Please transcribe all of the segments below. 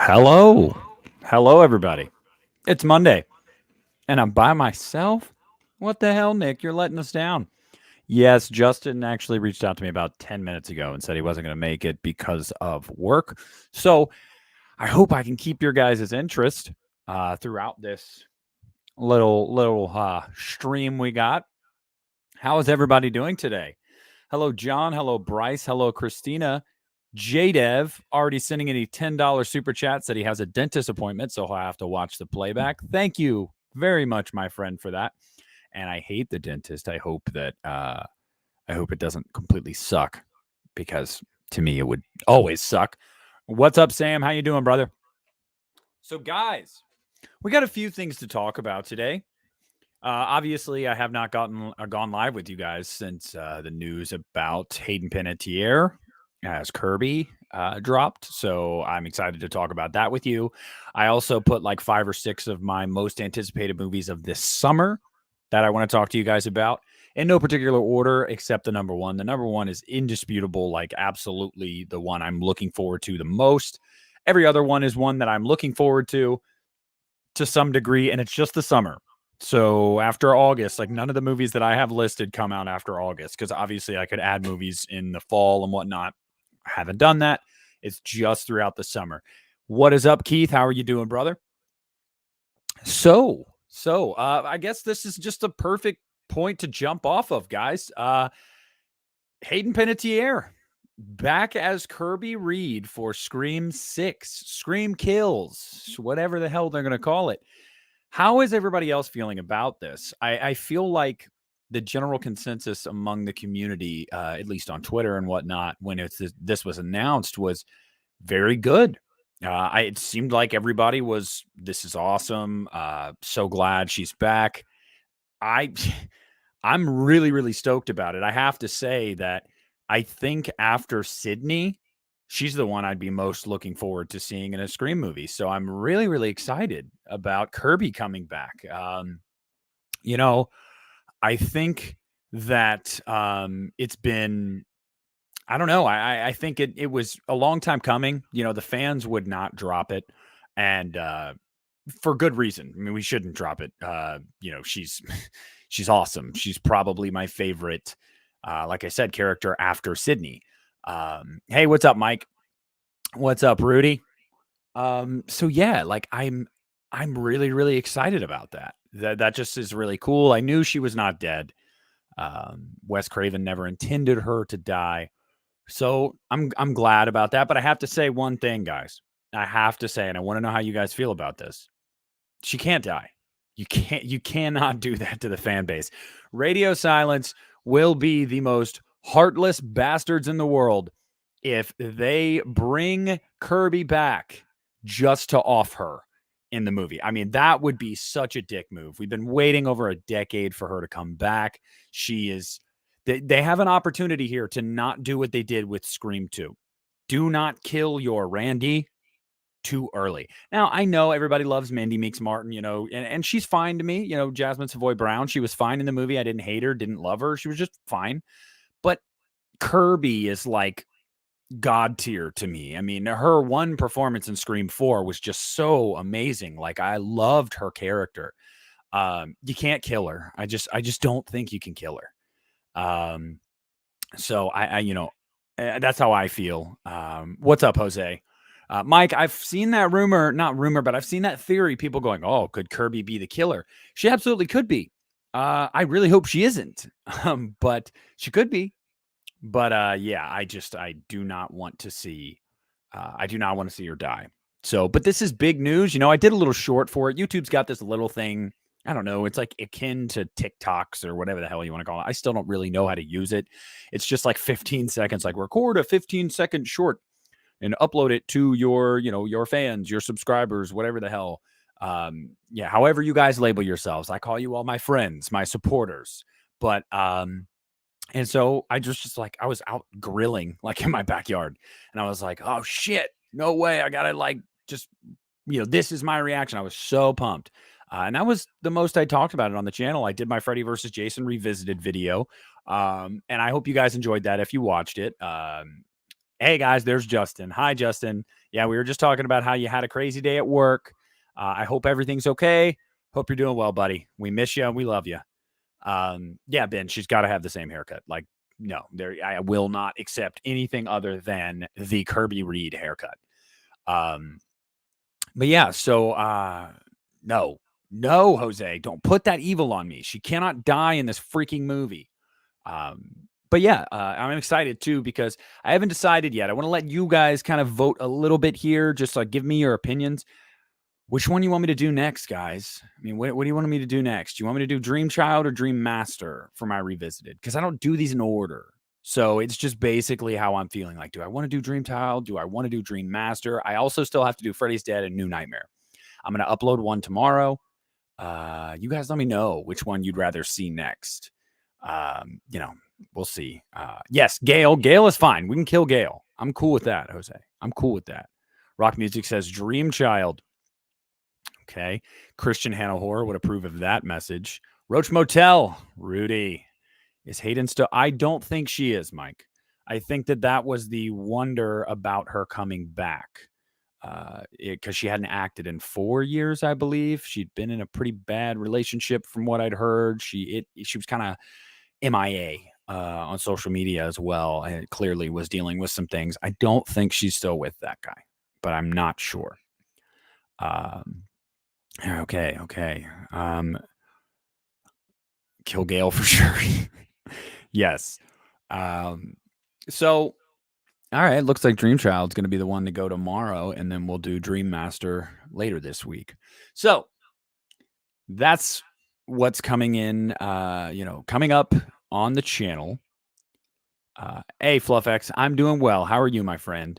Hello. Hello, everybody. It's Monday, and I'm by myself. What the hell, Nick? You're letting us down. Yes, Justin actually reached out to me about 10 minutes ago and said he wasn't going to make it because of work. So I hope I can keep your guys' interest throughout this little stream we got. How is everybody doing today? Hello, John. Hello, Bryce. Hello, Christina. JDev already sending in a $10 super chat, said he has a dentist appointment, so he'll have to watch the playback. Thank you very much, my friend, for that. And I hate the dentist. I hope it doesn't completely suck, because to me it would always suck. What's up, Sam? How you doing, brother? So, guys, we got a few things to talk about today. Obviously, I have not gone live with you guys since the news about Hayden Panettiere as Kirby dropped. So I'm excited to talk about that with you. I also put like 5 or 6 of my most anticipated movies of this summer that I want to talk to you guys about in no particular order except the number one. The number one is indisputable, like absolutely the one I'm looking forward to the most. Every other one is one that I'm looking forward to some degree, and it's just the summer. So after August, like none of the movies that I have listed come out after August, because obviously I could add movies in the fall and whatnot. I haven't done that. It's just throughout the summer. What is up, Keith? How are you doing, brother? So I guess this is just a perfect point to jump off of, guys. Hayden Panettiere back as Kirby Reed for Scream 6, Scream Kills, whatever the hell they're going to call it. How is everybody else feeling about this? I feel like the general consensus among the community, at least on Twitter and whatnot, when this was announced, was very good. It seemed like everybody was, this is awesome. So glad she's back. I'm really, really stoked about it. I have to say that I think after Sydney, she's the one I'd be most looking forward to seeing in a Scream movie. So I'm really, really excited about Kirby coming back. You know, I think that it's been, I don't know. I think it was a long time coming. You know, the fans would not drop it. And for good reason. I mean, we shouldn't drop it. She's she's awesome. She's probably my favorite, like I said, character after Sydney. Hey, what's up, Mike? What's up, Rudy? So yeah, like I'm really, really excited about that. That just is really cool. I knew she was not dead. Wes Craven never intended her to die. So I'm glad about that. But I have to say one thing, guys. I have to say, and I want to know how you guys feel about this. She can't die. You cannot do that to the fan base. Radio silence will be the most heartless bastards in the world if they bring Kirby back just to off her in the movie. I mean, that would be such a dick move. We've been waiting over a decade for her to come back. She is they have an opportunity here to not do what they did with Scream 2. Do not kill your Randy too early. Now, I know everybody loves Mindy Meeks Martin, and she's fine to me. Jasmine Savoy Brown, she was fine in the movie. I didn't hate her, didn't love her. She was just fine. But Kirby is like god tier to me. I mean, her one performance in Scream 4 was just so amazing. Like, I loved her character. You can't kill her. I just don't think you can kill her. So that's how I feel. What's up, Jose? Mike, I've seen that not rumor, but I've seen that theory. People going, oh, could Kirby be the killer? She absolutely could be. I really hope she isn't, but she could be. But yeah, I do not want to see. I do not want to see her die. So, but this is big news. I did a little short for it. YouTube's got this little thing. I don't know. It's like akin to TikToks or whatever the hell you want to call it. I still don't really know how to use it. It's just like 15 seconds, like record a 15-second short and upload it to your fans, your subscribers, whatever the hell. Yeah, however you guys label yourselves. I call you all my friends, my supporters. But and so I just like, I was out grilling like in my backyard, and I was like, oh shit, no way. I gotta like just this is my reaction. I was so pumped. And that was the most I talked about it on the channel. I did my Freddy versus Jason revisited video. And I hope you guys enjoyed that if you watched it. Hey guys, there's Justin. Hi, Justin. Yeah, we were just talking about how you had a crazy day at work. I hope everything's okay. Hope you're doing well, buddy. We miss you. We love you. Yeah, Ben, she's got to have the same haircut. Like, no, I will not accept anything other than the Kirby Reed haircut. Um, but yeah, so no, no, Jose, don't put that evil on me. She cannot die in this freaking movie. Um, but yeah, I'm excited too because I haven't decided yet. I want to let you guys kind of vote a little bit here, just like give me your opinions. Which one you want me to do next, guys? I mean, what do you want me to do next? Do you want me to do Dream Child or Dream Master for my revisited? Because I don't do these in order. So it's just basically how I'm feeling. Like, do I want to do Dream Child? Do I want to do Dream Master? I also still have to do Freddy's Dead and New Nightmare. I'm going to upload one tomorrow. You guys let me know which one you'd rather see next. You know, we'll see. Yes, Gale. Gale is fine. We can kill Gale. I'm cool with that, Jose. I'm cool with that. Rock Music says Dream Child. Okay. Christian Hannah Horror would approve of that message. Roach Motel. Rudy. Is Hayden still? I don't think she is, Mike. I think that was the wonder about her coming back. Because she hadn't acted in 4 years, I believe. She'd been in a pretty bad relationship from what I'd heard. She was kind of MIA on social media as well, and it clearly was dealing with some things. I don't think she's still with that guy, but I'm not sure. Okay. Kill Gale for sure. Yes. So, all right. Looks like Dream Child's going to be the one to go tomorrow, and then we'll do Dream Master later this week. So that's what's coming in. Coming up on the channel. Hey, FluffX, I'm doing well. How are you, my friend?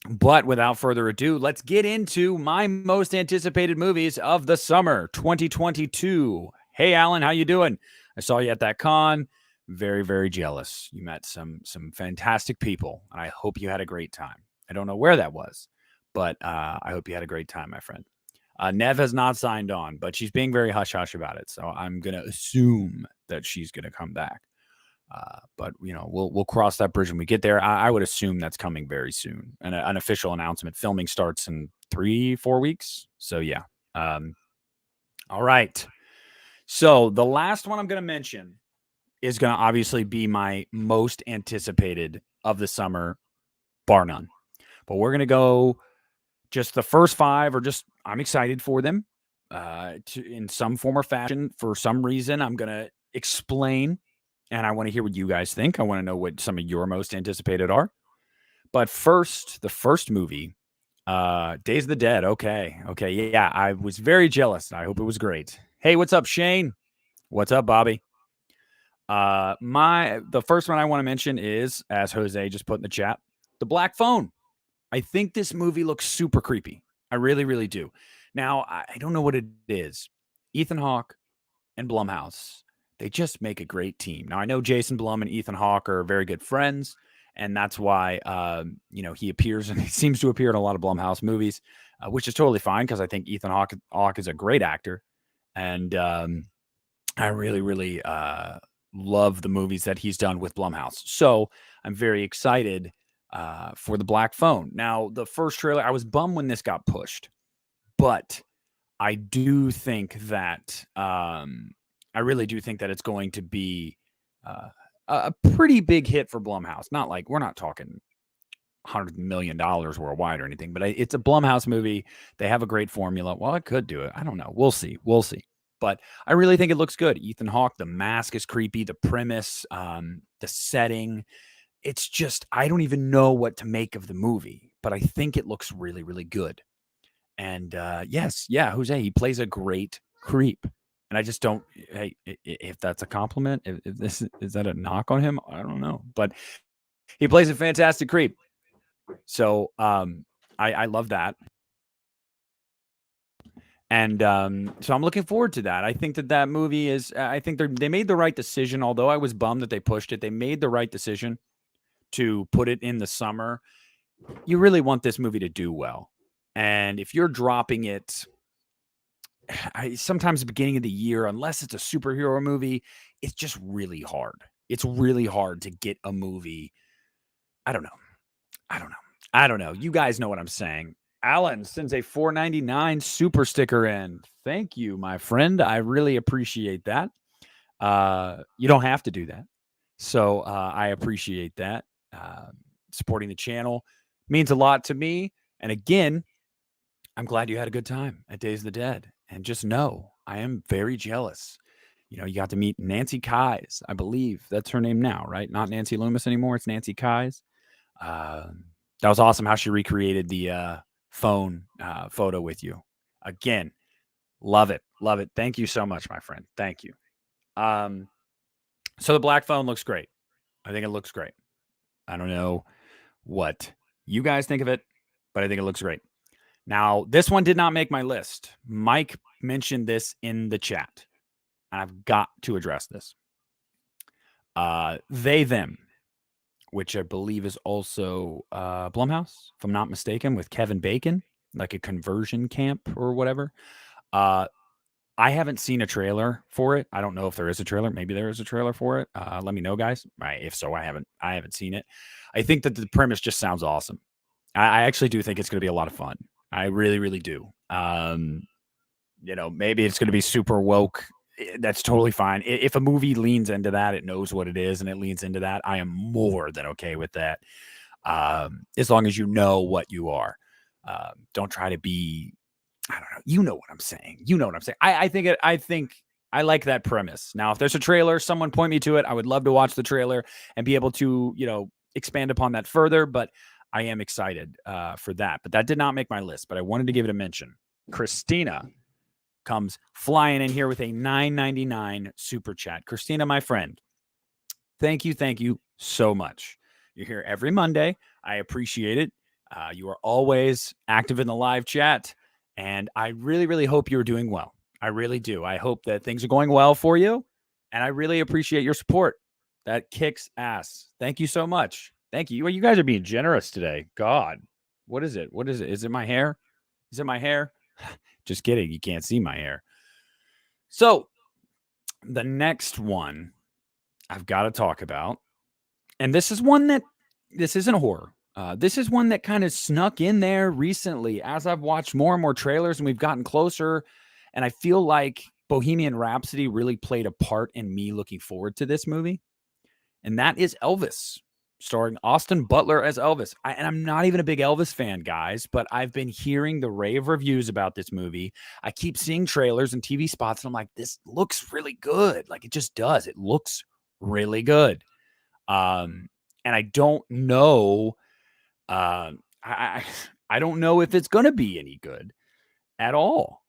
But without further ado, let's get into my most anticipated movies of the summer 2022. Hey, Alan, how you doing? I saw you at that con. Very, very jealous. You met some fantastic people, and I hope you had a great time. I don't know where that was, but I hope you had a great time, my friend. Nev has not signed on, but she's being very hush-hush about it, so I'm going to assume that she's going to come back. But we'll cross that bridge when we get there. I would assume that's coming very soon. An official announcement. Filming starts in 3-4 weeks. So yeah. All right. So the last one I'm going to mention is going to obviously be my most anticipated of the summer, bar none. But we're going to go just the first 5, or just I'm excited for them in some form or fashion. For some reason, I'm going to explain. And I want to hear what you guys think. I want to know what some of your most anticipated are. But first, the first movie, Days of the Dead. Okay. Yeah, I was very jealous. I hope it was great. Hey, what's up, Shane? What's up, Bobby? The first one I want to mention is, as Jose just put in the chat, The Black Phone. I think this movie looks super creepy. I really, really do. Now, I don't know what it is. Ethan Hawke and Blumhouse, they just make a great team. Now, I know Jason Blum and Ethan Hawke are very good friends, and that's why he appears, and he seems to appear in a lot of Blumhouse movies, which is totally fine because I think Ethan Hawke is a great actor, and I really, really love the movies that he's done with Blumhouse. So I'm very excited for The Black Phone. Now, the first trailer, I was bummed when this got pushed, but I do think that I really do think that it's going to be a pretty big hit for Blumhouse. Not like, we're not talking $100 million worldwide or anything, but it's a Blumhouse movie. They have a great formula. Well, it could do it. I don't know. We'll see. But I really think it looks good. Ethan Hawke, the mask is creepy. The premise, the setting. It's just, I don't even know what to make of the movie, but I think it looks really, really good. And Jose, he plays a great creep. And I just don't, hey, if that's a compliment, if this is that a knock on him? I don't know. But he plays a fantastic creep. So I love that. And so I'm looking forward to that. I think that movie is, I think they made the right decision. Although I was bummed that they pushed it, they made the right decision to put it in the summer. You really want this movie to do well. And if you're dropping it, sometimes the beginning of the year, unless it's a superhero movie, it's just really hard. It's really hard to get a movie I don't know. I don't know. I don't know. You guys know what I'm saying. Alan sends a $4.99 super sticker in. Thank you, my friend. I really appreciate that. You don't have to do that. So I appreciate that. Supporting the channel means a lot to me. And again, I'm glad you had a good time at Days of the Dead. And just know I am very jealous. You know, you got to meet Nancy Kyes, I believe that's her name now, right? Not Nancy Loomis anymore. It's Nancy Kyes. That was awesome how she recreated the phone photo with you. Again, love it. Love it. Thank you so much, my friend. Thank you. So the black phone looks great. I think it looks great. I don't know what you guys think of it, but I think it looks great. Now, this one did not make my list. Mike mentioned this in the chat, and I've got to address this. They, them, which I believe is also Blumhouse, if I'm not mistaken, with Kevin Bacon, like a conversion camp or whatever. I haven't seen a trailer for it. I don't know if there is a trailer. Maybe there is a trailer for it. Let me know, guys. If so, I haven't seen it. I think that the premise just sounds awesome. I actually do think it's going to be a lot of fun. I really, really do. You know, maybe it's going to be super woke. That's totally fine. If a movie leans into that, it knows what it is and it leans into that, I am more than okay with that. As long as you know what you are. Don't try to be, I don't know. You know what I'm saying. You know what I'm saying. I think I like that premise. Now, if there's a trailer, someone point me to it. I would love to watch the trailer and be able to, you know, expand upon that further. But I am excited for that. But that did not make my list. But I wanted to give it a mention. Christina comes flying in here with a $9.99 super chat. Christina, my friend, thank you so much. You're here every Monday. I appreciate it. You are always active in the live chat, and I really, really hope you're doing well. I really do. I hope that things are going well for you, and I really appreciate your support. That kicks ass. Thank you so much. Thank you. You guys are being generous today. God, what is it? What is it? Is it my hair? Is it my hair? Just kidding. You can't see my hair. So the next one I've got to talk about, and this is one that this isn't a horror. This is one that kind of snuck in there recently as I've watched more and more trailers and we've gotten closer. And I feel like Bohemian Rhapsody really played a part in me looking forward to this movie. And that is Elvis, starring Austin Butler as Elvis. And I'm not even a big Elvis fan, guys, but I've been hearing the rave reviews about this movie. I keep seeing trailers and TV spots, and I'm like, this looks really good. Like, it just does. It looks really good. And I don't know. I don't know if it's going to be any good at all.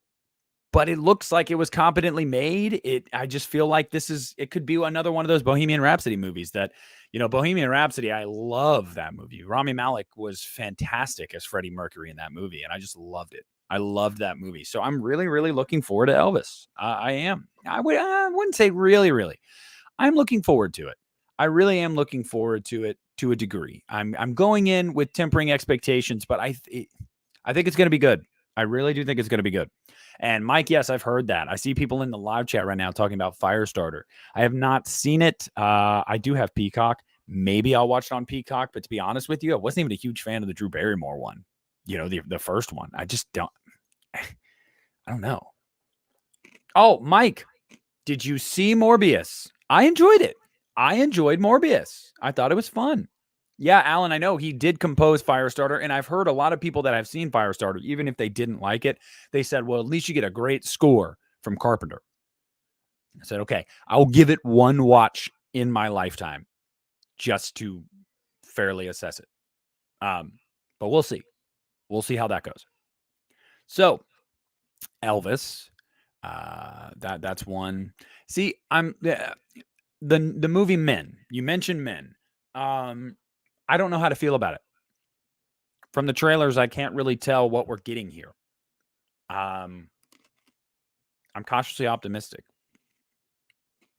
But it looks like it was competently made. I just feel like it could be another one of those Bohemian Rhapsody movies that, you know, Bohemian Rhapsody, I love that movie. Rami Malek was fantastic as Freddie Mercury in that movie, and I just loved it. I loved that movie. So I'm really, really looking forward to Elvis. I am. I wouldn't say really, really. I'm looking forward to it. I really am looking forward to it to a degree. I'm going in with tempering expectations, but I think it's going to be good. I really do think it's going to be good. And Mike, yes, I've heard that. I see people in the live chat right now talking about Firestarter. I have not seen it. I do have Peacock. Maybe I'll watch it on Peacock. But to be honest with you, I wasn't even a huge fan of the Drew Barrymore one. You know, the first one. I just don't. I don't know. Oh, Mike, did you see Morbius? I enjoyed it. I enjoyed Morbius. I thought it was fun. Yeah, Alan, I know he did compose Firestarter, and I've heard a lot of people that have seen Firestarter, even if they didn't like it, they said, well, at least you get a great score from Carpenter. I said, okay, I'll give it one watch in my lifetime just to fairly assess it. But we'll see. We'll see how that goes. So, Elvis, that's one. See, I'm the movie Men. You mentioned Men. I don't know how to feel about it. From the trailers, I can't really tell what we're getting here. I'm cautiously optimistic.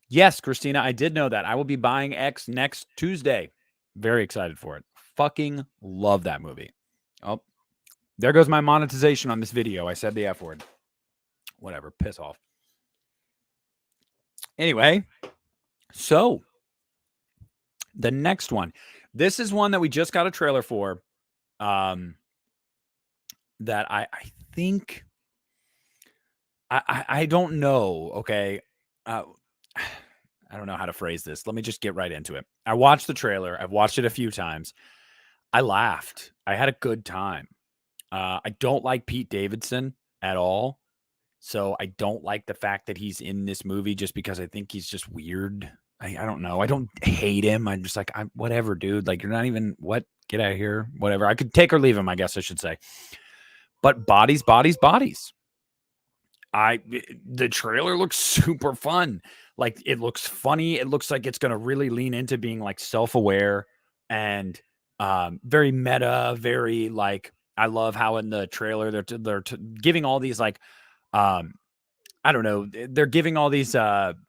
Yes, Christina, I did know that. I will be buying X next Tuesday. Very excited for it. Fucking love that movie. Oh, there goes my monetization on this video. I said the F word. Whatever, piss off. Anyway, so the next one. This is one that we just got a trailer for. That I think I don't know. Okay. Uh, I don't know how to phrase this. Let me just get right into it. I watched the trailer. I've watched it a few times. I laughed. I had a good time. I don't like Pete Davidson at all. So I don't like the fact that he's in this movie just because I think he's just weird. I don't know. I don't hate him. I'm just like, whatever, dude. Like, you're not even, what? Get out of here. Whatever. I could take or leave him, I guess I should say. But bodies, bodies, bodies. The trailer looks super fun. Like, it looks funny. It looks like it's going to really lean into being like self-aware and very meta, very like, I love how in the trailer they're giving all these like I don't know, they're giving all these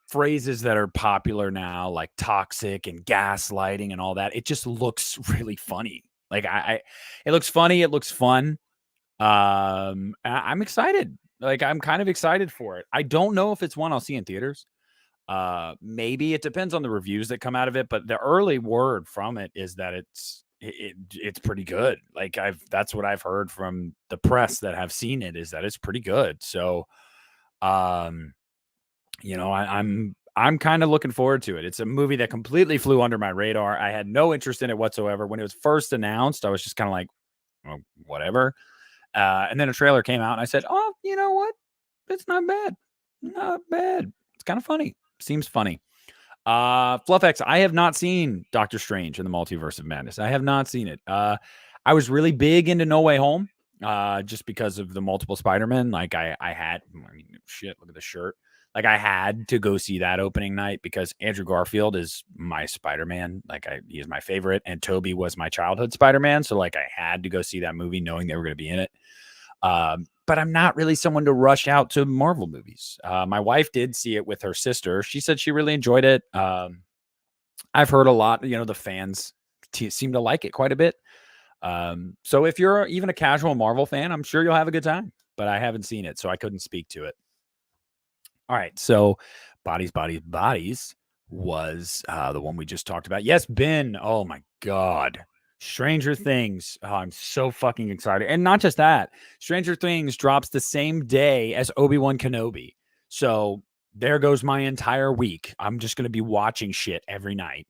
phrases that are popular now, like toxic and gaslighting and all that. It just looks really funny. Like it looks funny, it looks fun. I'm excited. Like, I'm kind of excited for it. I don't know if it's one I'll see in theaters. Maybe it depends on the reviews that come out of it, but the early word from it is that it's pretty good. Like, that's what I've heard from the press that have seen it, is that it's pretty good. So, I'm kind of looking forward to it. It's a movie that completely flew under my radar. I had no interest in it whatsoever. When it was first announced, I was just kind of like, well, whatever. And then a trailer came out and I said, oh, you know what? It's not bad. Not bad. It's kind of funny. Seems funny. FluffX, I have not seen Doctor Strange in the Multiverse of Madness. I have not seen it. I was really big into No Way Home, just because of the multiple Spider-Man. Like, shit, look at the shirt. Like, I had to go see that opening night because Andrew Garfield is my Spider-Man. Like, he is my favorite, and Toby was my childhood Spider-Man. So, like, I had to go see that movie knowing they were going to be in it. But I'm not really someone to rush out to Marvel movies. My wife did see it with her sister. She said she really enjoyed it. I've heard a lot, the fans seem to like it quite a bit. So if you're even a casual Marvel fan, I'm sure you'll have a good time, but I haven't seen it, so I couldn't speak to it. All right. So Bodies, Bodies, Bodies was the one we just talked about. Yes, Ben. Oh my God. Stranger Things. Oh, I'm so fucking excited. And not just that, Stranger Things drops the same day as Obi-Wan Kenobi. So there goes my entire week. I'm just going to be watching shit every night.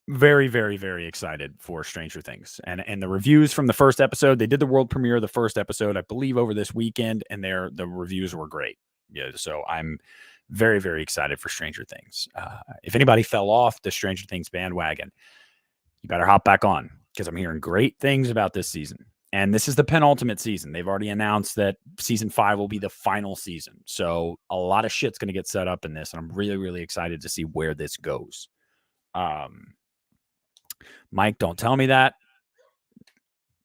Very, very, very excited for Stranger Things. And the reviews from the first episode, they did the world premiere of the first episode, I believe, over this weekend, and the reviews were great. Yeah, so I'm very, very excited for Stranger Things. If anybody fell off the Stranger Things bandwagon, you better hop back on, because I'm hearing great things about this season. And this is the penultimate season. They've already announced that season 5 will be the final season. So a lot of shit's going to get set up in this, and I'm really, really excited to see where this goes. Mike, don't tell me that.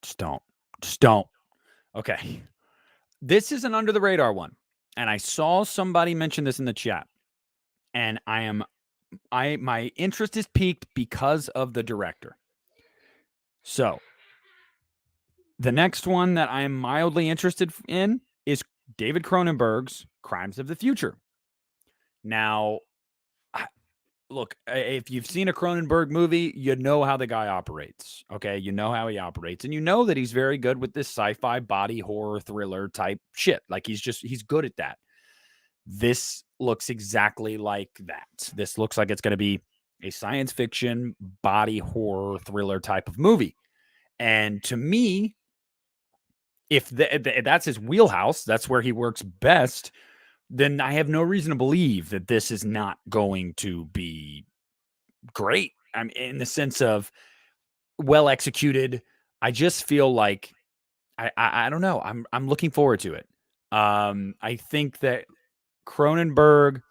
Just don't. Okay. This is an under the radar one. And I saw somebody mention this in the chat. And my interest is piqued because of the director. So the next one that I am mildly interested in is David Cronenberg's Crimes of the Future. Now, look, if you've seen a Cronenberg movie, you know how the guy operates. Okay. You know how he operates, and you know that he's very good with this sci-fi body horror thriller type shit. Like, he's good at that. This looks exactly like that. This looks like it's going to be a science fiction body horror thriller type of movie. And to me, if that's his wheelhouse, that's where he works best, then I have no reason to believe that this is not going to be great. I'm in the sense of well executed. I just feel like I don't know. I'm looking forward to it. I think that Cronenberg,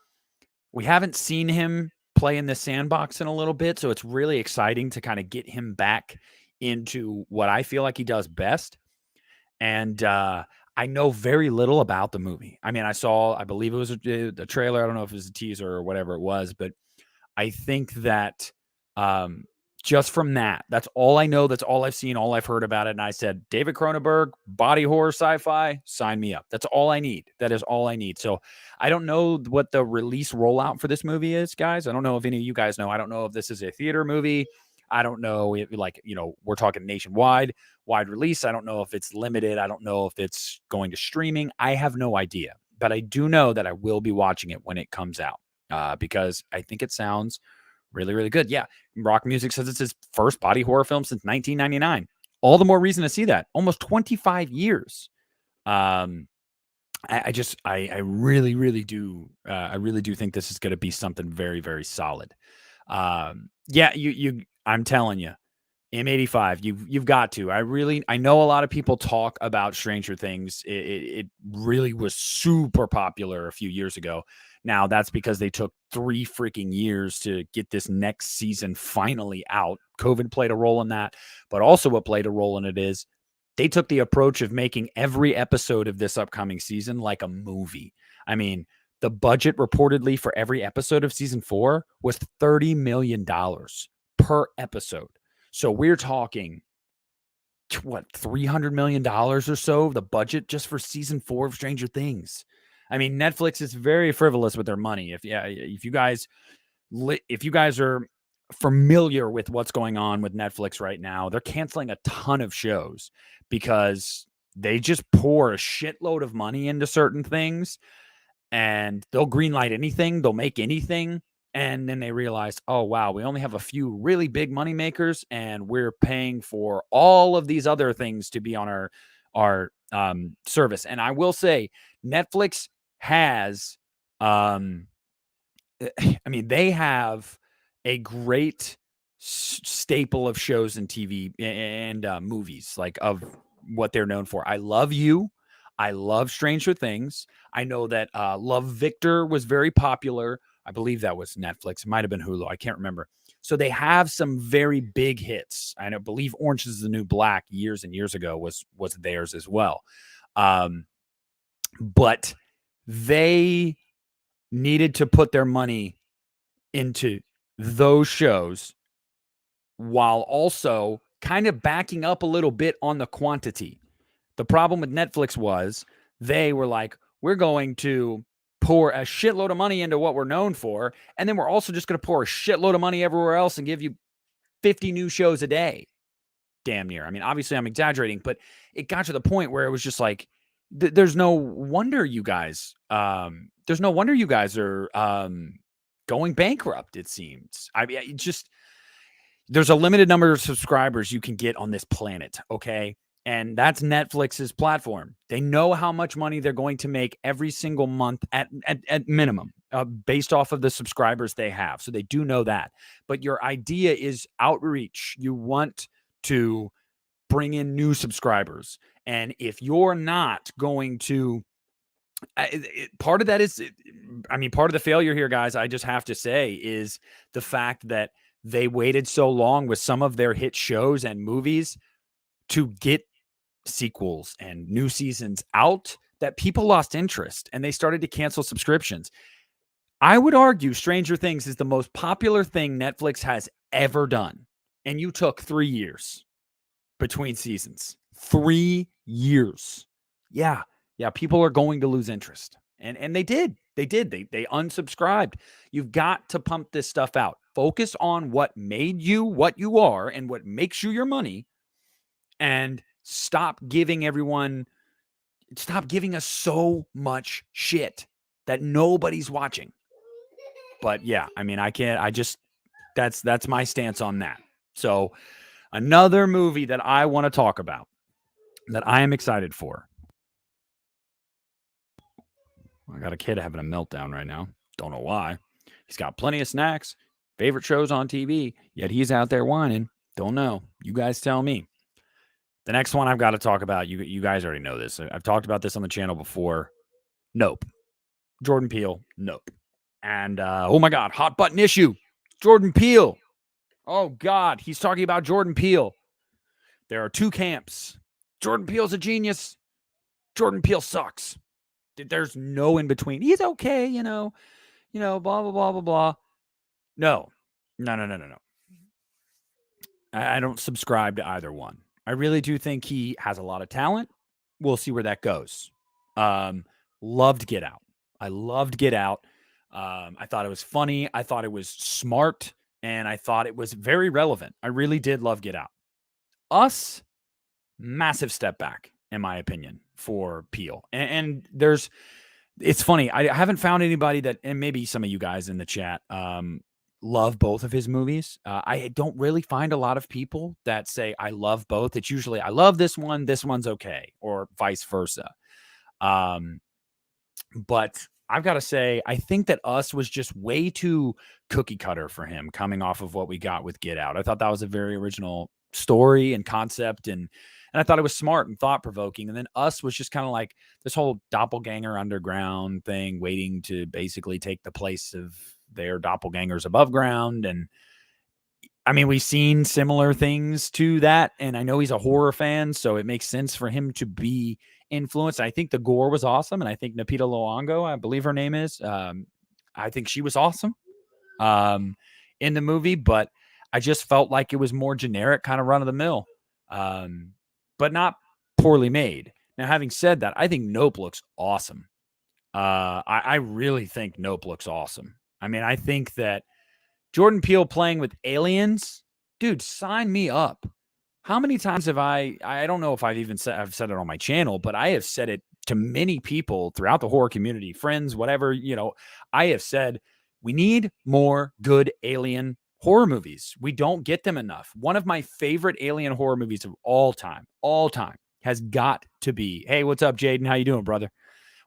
we haven't seen him play in the sandbox in a little bit, so it's really exciting to kind of get him back into what I feel like he does best. And I know very little about the movie. I mean, I believe it was a trailer. I don't know if it was a teaser or whatever it was, but I think that just from that. That's all I know. That's all I've seen, all I've heard about it. And I said, David Cronenberg, body horror sci-fi, sign me up. That's all I need. That is all I need. So I don't know what the release rollout for this movie is, guys. I don't know if any of you guys know. I don't know if this is a theater movie. I don't know if, like, we're talking nationwide, wide release. I don't know if it's limited. I don't know if it's going to streaming. I have no idea. But I do know that I will be watching it when it comes out because I think it sounds really, really good. Yeah. Rock Music says it's his first body horror film since 1999. All the more reason to see that. Almost 25 years. I really, really do. I really do think this is going to be something very, very solid. Yeah, I'm telling you, M85, you've got to. I know a lot of people talk about Stranger Things. It really was super popular a few years ago. Now that's because they took 3 freaking years to get this next season finally out. COVID played a role in that, but also what played a role in it is they took the approach of making every episode of this upcoming season like a movie. I mean, the budget reportedly for every episode of season 4 was $30 million per episode. So we're talking, what, $300 million or so, the budget just for season 4 of Stranger Things. I mean, Netflix is very frivolous with their money. If you guys are familiar with what's going on with Netflix right now, they're canceling a ton of shows because they just pour a shitload of money into certain things and they'll greenlight anything, they'll make anything. And then they realize, oh, wow, we only have a few really big money makers and we're paying for all of these other things to be on our service. And I will say Netflix has, I mean, they have a great staple of shows and TV and movies, like of what they're known for. I Love You. I love Stranger Things. I know that Love Victor was very popular. I believe that was Netflix. It might have been Hulu. I can't remember. So they have some very big hits. I believe Orange is the New Black years and years ago was theirs as well. But they needed to put their money into those shows while also kind of backing up a little bit on the quantity. The problem with Netflix was they were like, we're going to pour a shitload of money into what we're known for, and then we're also just going to pour a shitload of money everywhere else and give you 50 new shows a day. Damn near. I mean, obviously I'm exaggerating, but it got to the point where it was just like, there's no wonder you guys are going bankrupt, it seems. I mean, it just, there's a limited number of subscribers you can get on this planet, okay? And that's Netflix's platform. They know how much money they're going to make every single month at minimum, based off of the subscribers they have. So they do know that. But your idea is outreach. You want to bring in new subscribers. And if you're not going to, part of that is, I mean, part of the failure here, guys, I just have to say, is the fact that they waited so long with some of their hit shows and movies to get sequels and new seasons out that people lost interest and they started to cancel subscriptions. I would argue Stranger Things is the most popular thing Netflix has ever done. And you took 3 years between seasons. 3 years. Yeah. People are going to lose interest. And they did. They unsubscribed. You've got to pump this stuff out. Focus on what made you what you are and what makes you your money. And stop giving us so much shit that nobody's watching. But yeah, I mean, that's my stance on that. So another movie that I want to talk about that I am excited for. I got a kid having a meltdown right now. Don't know why. He's got plenty of snacks, favorite shows on TV, yet he's out there whining. Don't know. You guys tell me. The next one I've got to talk about, you guys already know this. I've talked about this on the channel before. Nope. Jordan Peele, nope. And, oh my God, hot button issue. Jordan Peele. Oh God, he's talking about Jordan Peele. There are 2 camps. Jordan Peele's a genius. Jordan Peele sucks. There's no in between. He's okay, blah, blah, blah, blah, blah. No. I don't subscribe to either one. I really do think he has a lot of talent. We'll see where that goes. Um, Loved Get Out. I loved Get Out. I thought it was funny. I thought it was smart, and I thought it was very relevant. I really did love Get Out. Us, massive step back, in my opinion, for Peele. And there's, it's funny. I haven't found anybody that, and maybe some of you guys in the chat, love both of his movies. I don't really find a lot of people that say I love both. It's usually I love this one's okay, or vice versa. Um, but I've got to say, I think that Us was just way too cookie cutter for him, coming off of what we got with Get Out. I thought that was a very original story and concept, and I thought it was smart and thought provoking. And then Us was just kind of like this whole doppelganger underground thing, waiting to basically take the place of their doppelgangers above ground. And I mean, we've seen similar things to that, and I know he's a horror fan, so it makes sense for him to be influenced. I think the gore was awesome, and I think Napita Luongo, I believe her name is, I think she was awesome in the movie, but I just felt like it was more generic, kind of run of the mill, but not poorly made. Now, having said that, I think Nope looks awesome. I really think Nope looks awesome. I mean, I think that Jordan Peele playing with aliens, dude, sign me up. How many times have I don't know if I've said it on my channel, but I have said it to many people throughout the horror community, friends, whatever, I have said we need more good alien horror movies. We don't get them enough. One of my favorite alien horror movies of all time, has got to be, hey, what's up, Jaden? How you doing, brother?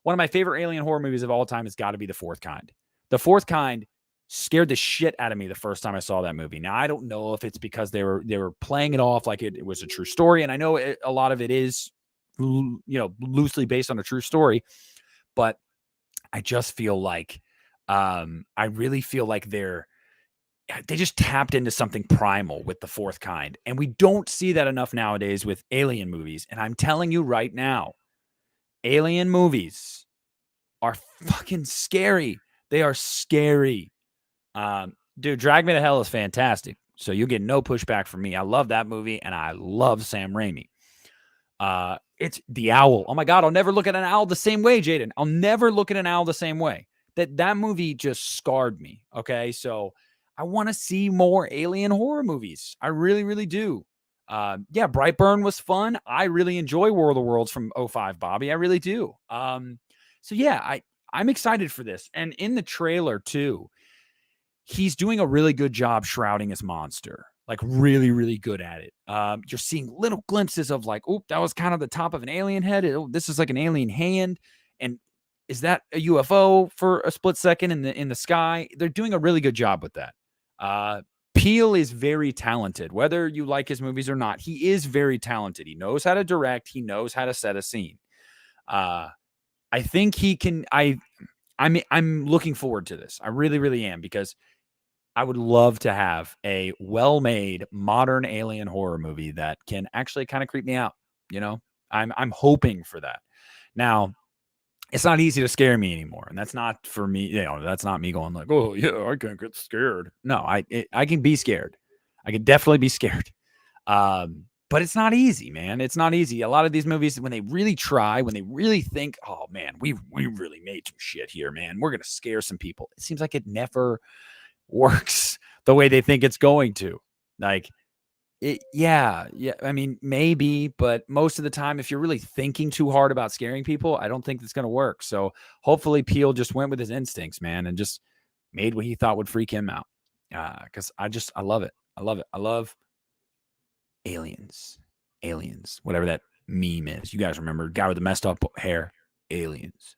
One of my favorite alien horror movies of all time has got to be The Fourth Kind. The Fourth Kind scared the shit out of me the first time I saw that movie. Now, I don't know if it's because they were playing it off like it was a true story, and I know a lot of it is, loosely based on a true story, but I just feel like, I really feel like they just tapped into something primal with The Fourth Kind, and we don't see that enough nowadays with alien movies. And I'm telling you right now, alien movies are fucking scary. They are scary. Dude, Drag Me to Hell is fantastic. So you get no pushback from me. I love that movie, and I love Sam Raimi. It's The Owl. Oh my God, I'll never look at an owl the same way, Jaden. I'll never look at an owl the same way. That movie just scarred me. Okay, so I want to see more alien horror movies. I really, really do. Yeah, Brightburn was fun. I really enjoy War of the Worlds from '05, Bobby. I really do. So yeah, I'm excited for this. And in the trailer too, he's doing a really good job shrouding his monster, like really, really good at it. You're seeing little glimpses of like, oh, that was kind of the top of an alien head. This is like an alien hand. And is that a UFO for a split second in the sky? They're doing a really good job with that. Peele is very talented, whether you like his movies or not. He is very talented. He knows how to direct. He knows how to set a scene. I think he can. I'm looking forward to this. I really, really am, because I would love to have a well-made modern alien horror movie that can actually kind of creep me out. I'm hoping for that. Now, it's not easy to scare me anymore, and that's not for me. That's not me going like, oh yeah, I can't get scared. No, I can be scared. I can definitely be scared. But it's not easy, man. It's not easy. A lot of these movies, when they really try, when they really think, oh man, we really made some shit here, man. We're gonna scare some people. It seems like it never works the way they think it's going to. Like, yeah. I mean, maybe, but most of the time, if you're really thinking too hard about scaring people, I don't think it's going to work. So hopefully Peele just went with his instincts, man, and just made what he thought would freak him out. Because I love it. I love it. I love aliens, whatever that meme is. You guys remember, guy with the messed up hair, aliens.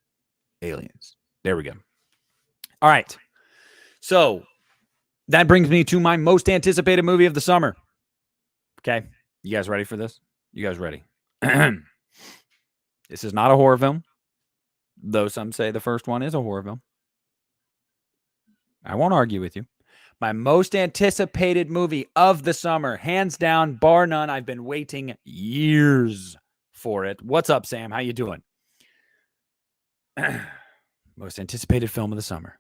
There we go. All right. So that brings me to my most anticipated movie of the summer. Okay. You guys ready for this? You guys ready? This is not a horror film, though some say the first one is a horror film. I won't argue with you. My most anticipated movie of the summer, hands down, bar none. I've been waiting years for it. What's up, Sam? How you doing? Most anticipated film of the summer.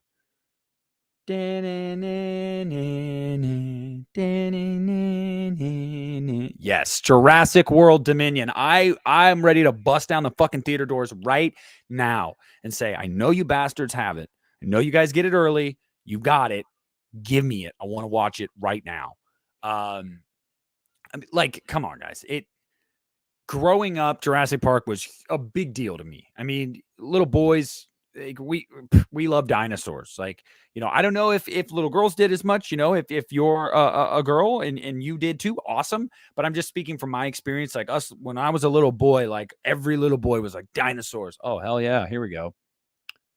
Yes, Jurassic World Dominion. I'm ready to bust down the fucking theater doors right now and say, I know you bastards have it. I know you guys get it early. You got it. Give me it. I want to watch it right now. I mean, like, come on, guys. Growing up, Jurassic Park was a big deal to me. I mean, little boys, like, we love dinosaurs. Like, I don't know if little girls did as much. If you're a girl and you did too, awesome. But I'm just speaking from my experience. Like us, when I was a little boy, like every little boy was like dinosaurs. Oh hell yeah, here we go,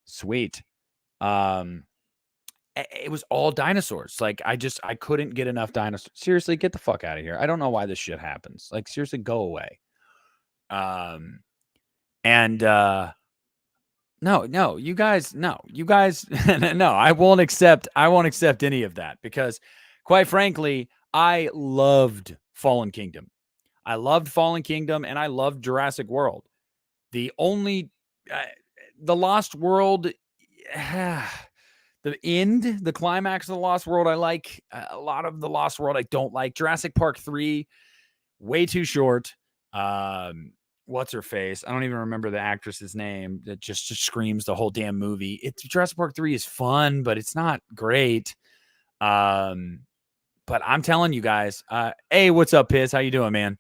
sweet. Um, it was all dinosaurs. Like I couldn't get enough dinosaurs. Seriously, get the fuck out of here. I don't know why this shit happens. Like seriously, go away. Um, and no, you guys, no, no, I won't accept any of that because quite frankly, I loved Fallen Kingdom. I loved Fallen Kingdom and I loved Jurassic World. The only, the Lost World, the climax of the Lost World, I like. A lot of the Lost World I don't like. Jurassic Park 3, way too short. What's her face? I don't even remember the actress's name that just screams the whole damn movie. Jurassic Park 3 is fun, but it's not great. But I'm telling you guys, hey, what's up, Piz? How you doing, man?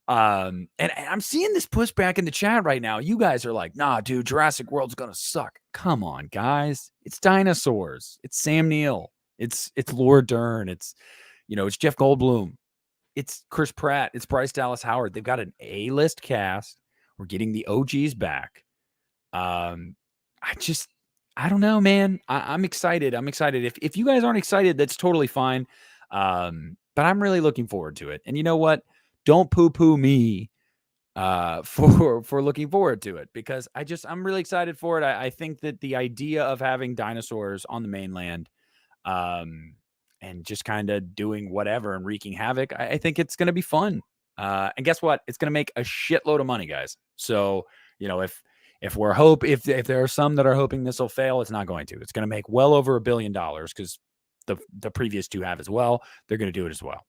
And I'm seeing this pushback in the chat right now. You guys are like, nah, dude, Jurassic World's gonna suck. Come on, guys. It's dinosaurs. It's Sam Neill. It's Laura Dern. It's Jeff Goldblum. It's Chris Pratt. It's Bryce Dallas Howard. They've got an A-list cast. We're getting the OGs back. I don't know, man. I'm excited. I'm excited. If you guys aren't excited, that's totally fine. But I'm really looking forward to it. And you know what? Don't poo-poo me for looking forward to it because I'm really excited for it. I think that the idea of having dinosaurs on the mainland, and just kind of doing whatever and wreaking havoc, I think it's going to be fun. And guess what? It's going to make a shitload of money, guys. So, if there are some that are hoping this will fail, it's not going to. It's going to make well over $1 billion because the previous two have as well. They're going to do it as well.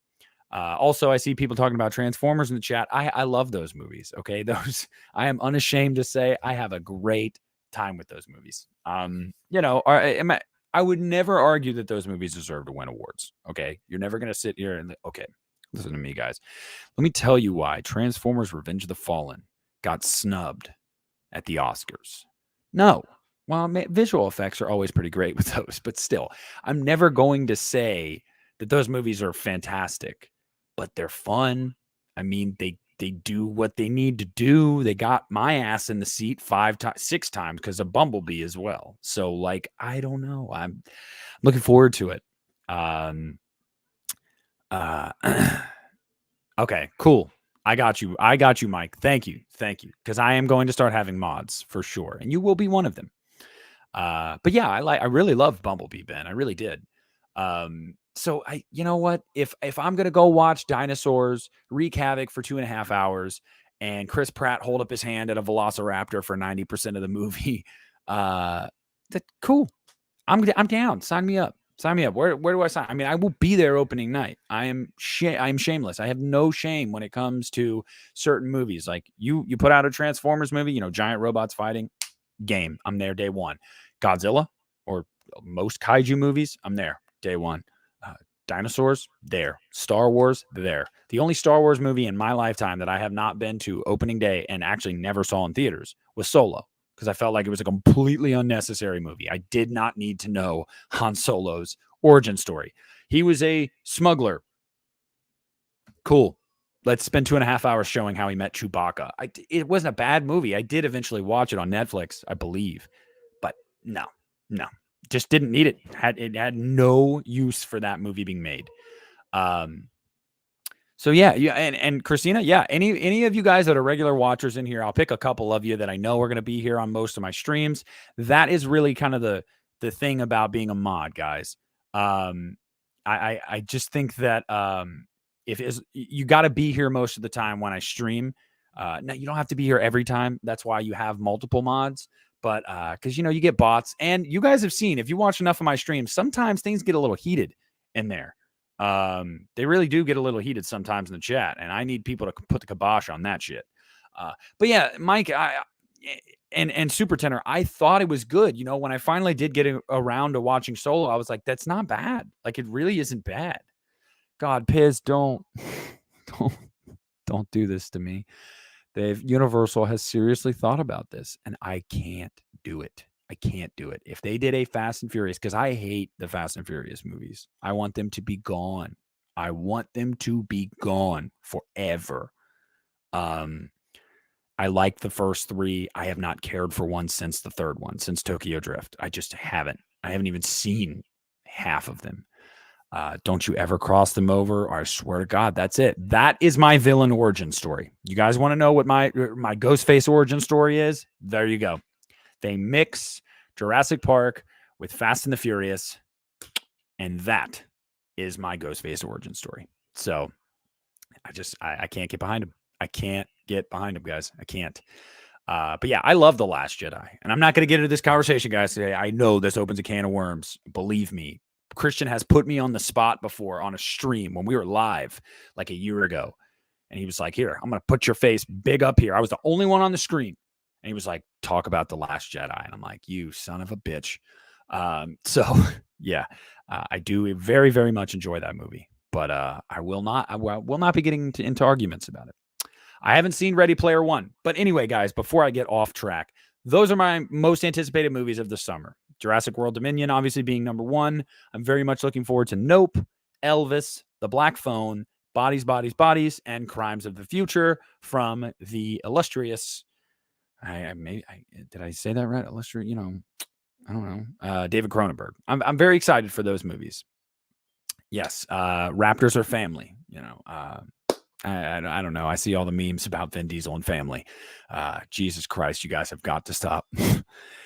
Also, I see people talking about Transformers in the chat. I love those movies. Okay, I am unashamed to say I have a great time with those movies. I would never argue that those movies deserve to win awards. Okay, you're never gonna sit here and okay, listen to me, guys. Let me tell you why Transformers: Revenge of the Fallen got snubbed at the Oscars. No. Well, visual effects are always pretty great with those, but still, I'm never going to say that those movies are fantastic, but they're fun. I mean, they do what they need to do. They got my ass in the seat 6 times because of Bumblebee as well. So, like, I don't know. I'm looking forward to it. Okay, cool. I got you, Mike. Thank you. Because I am going to start having mods for sure, and you will be one of them. But yeah, I really loved Bumblebee, Ben. I really did. So you know what? If I'm gonna go watch dinosaurs wreak havoc for 2.5 hours and Chris Pratt hold up his hand at a velociraptor for 90% of the movie, cool. I'm down. Sign me up. Where do I sign? I mean, I will be there opening night. I'm shameless. I have no shame when it comes to certain movies. Like you put out a Transformers movie, giant robots fighting, game. I'm there day one. Godzilla or most kaiju movies, I'm there day one. Dinosaurs, there. Star Wars, there. The only Star Wars movie in my lifetime that I have not been to opening day and actually never saw in theaters was Solo, because I felt like it was a completely unnecessary movie. I did not need to know Han Solo's origin story. He was a smuggler. Cool. Let's spend 2.5 hours showing how he met Chewbacca. It wasn't a bad movie. I did eventually watch it on Netflix, I believe. But no. Just didn't need it. It had no use for that movie being made. So yeah, and Christina, yeah, any of you guys that are regular watchers in here, I'll pick a couple of you that I know are going to be here on most of my streams. That is really kind of the thing about being a mod, guys. I just think that you got to be here most of the time when I stream. Now you don't have to be here every time. That's why you have multiple mods. But because you get bots, and you guys have seen, if you watch enough of my streams, sometimes things get a little heated in there. They really do get a little heated sometimes in the chat, and I need people to put the kibosh on that shit. But yeah, Mike, and Super Tenor, I thought it was good. You know, when I finally did get around to watching Solo, I was like, that's not bad. Like, it really isn't bad. God, Piz, don't do this to me. Universal has seriously thought about this, and I can't do it. I can't do it. If they did a Fast and Furious, because I hate the Fast and Furious movies. I want them to be gone. I want them to be gone forever. I like the first three. I have not cared for one since the third one, since Tokyo Drift. I just haven't. I haven't even seen half of them. Don't you ever cross them over, or I swear to God, that's it. That is my villain origin story. You guys want to know what my Ghostface origin story is? There you go. They mix Jurassic Park with Fast and the Furious, and that is my Ghostface origin story. So I can't get behind him. I can't get behind him, guys. I can't. But yeah, I love The Last Jedi. And I'm not going to get into this conversation, guys, today. I know this opens a can of worms. Believe me. Christian has put me on the spot before on a stream when we were live like a year ago. And he was like, here, I'm going to put your face big up here. I was the only one on the screen. And he was like, talk about The Last Jedi. And I'm like, you son of a bitch. So yeah, I do very, very much enjoy that movie. But I will not be getting into arguments about it. I haven't seen Ready Player One. But anyway, guys, before I get off track, those are my most anticipated movies of the summer. Jurassic World Dominion, obviously, being number one. I'm very much looking forward to Nope, Elvis, The Black Phone, Bodies, Bodies, Bodies, and Crimes of the Future from the illustrious... did I say that right? Illustrious, I don't know. David Cronenberg. I'm very excited for those movies. Yes, Raptors are family. I don't know. I see all the memes about Vin Diesel and family. Jesus Christ, you guys have got to stop.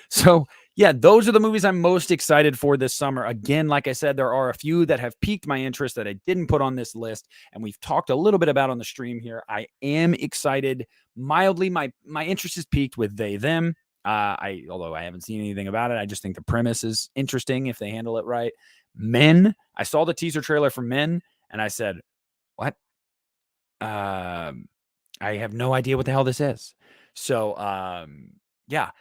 So, yeah, those are the movies I'm most excited for this summer. Again, like I said, there are a few that have piqued my interest that I didn't put on this list, and we've talked a little bit about on the stream here. I am excited. Mildly, my interest is piqued with They, Them. Although I haven't seen anything about it, I just think the premise is interesting if they handle it right. Men. I saw the teaser trailer for Men, and I said, what? I have no idea what the hell this is. So, yeah,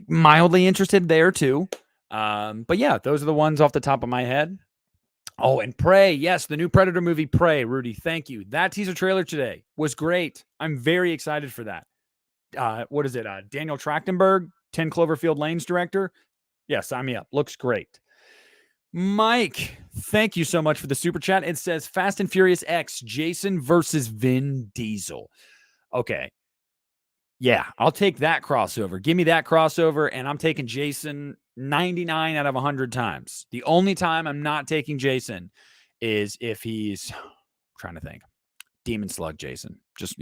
mildly interested there too. But yeah, those are the ones off the top of my head. Oh, and Prey. Yes, the new Predator movie, Prey. Rudy, thank you. That teaser trailer today was great. I'm very excited for that. What is it? Daniel Trachtenberg, 10 Cloverfield Lane's director. Yeah, sign me up. Looks great. Mike, thank you so much for the super chat. It says Fast and Furious X, Jason versus Vin Diesel. Okay. Yeah, I'll take that crossover. Give me that crossover, and I'm taking Jason 99 out of 100 times. The only time I'm not taking Jason is if he's, I'm trying to think, Demon Slug Jason. Just,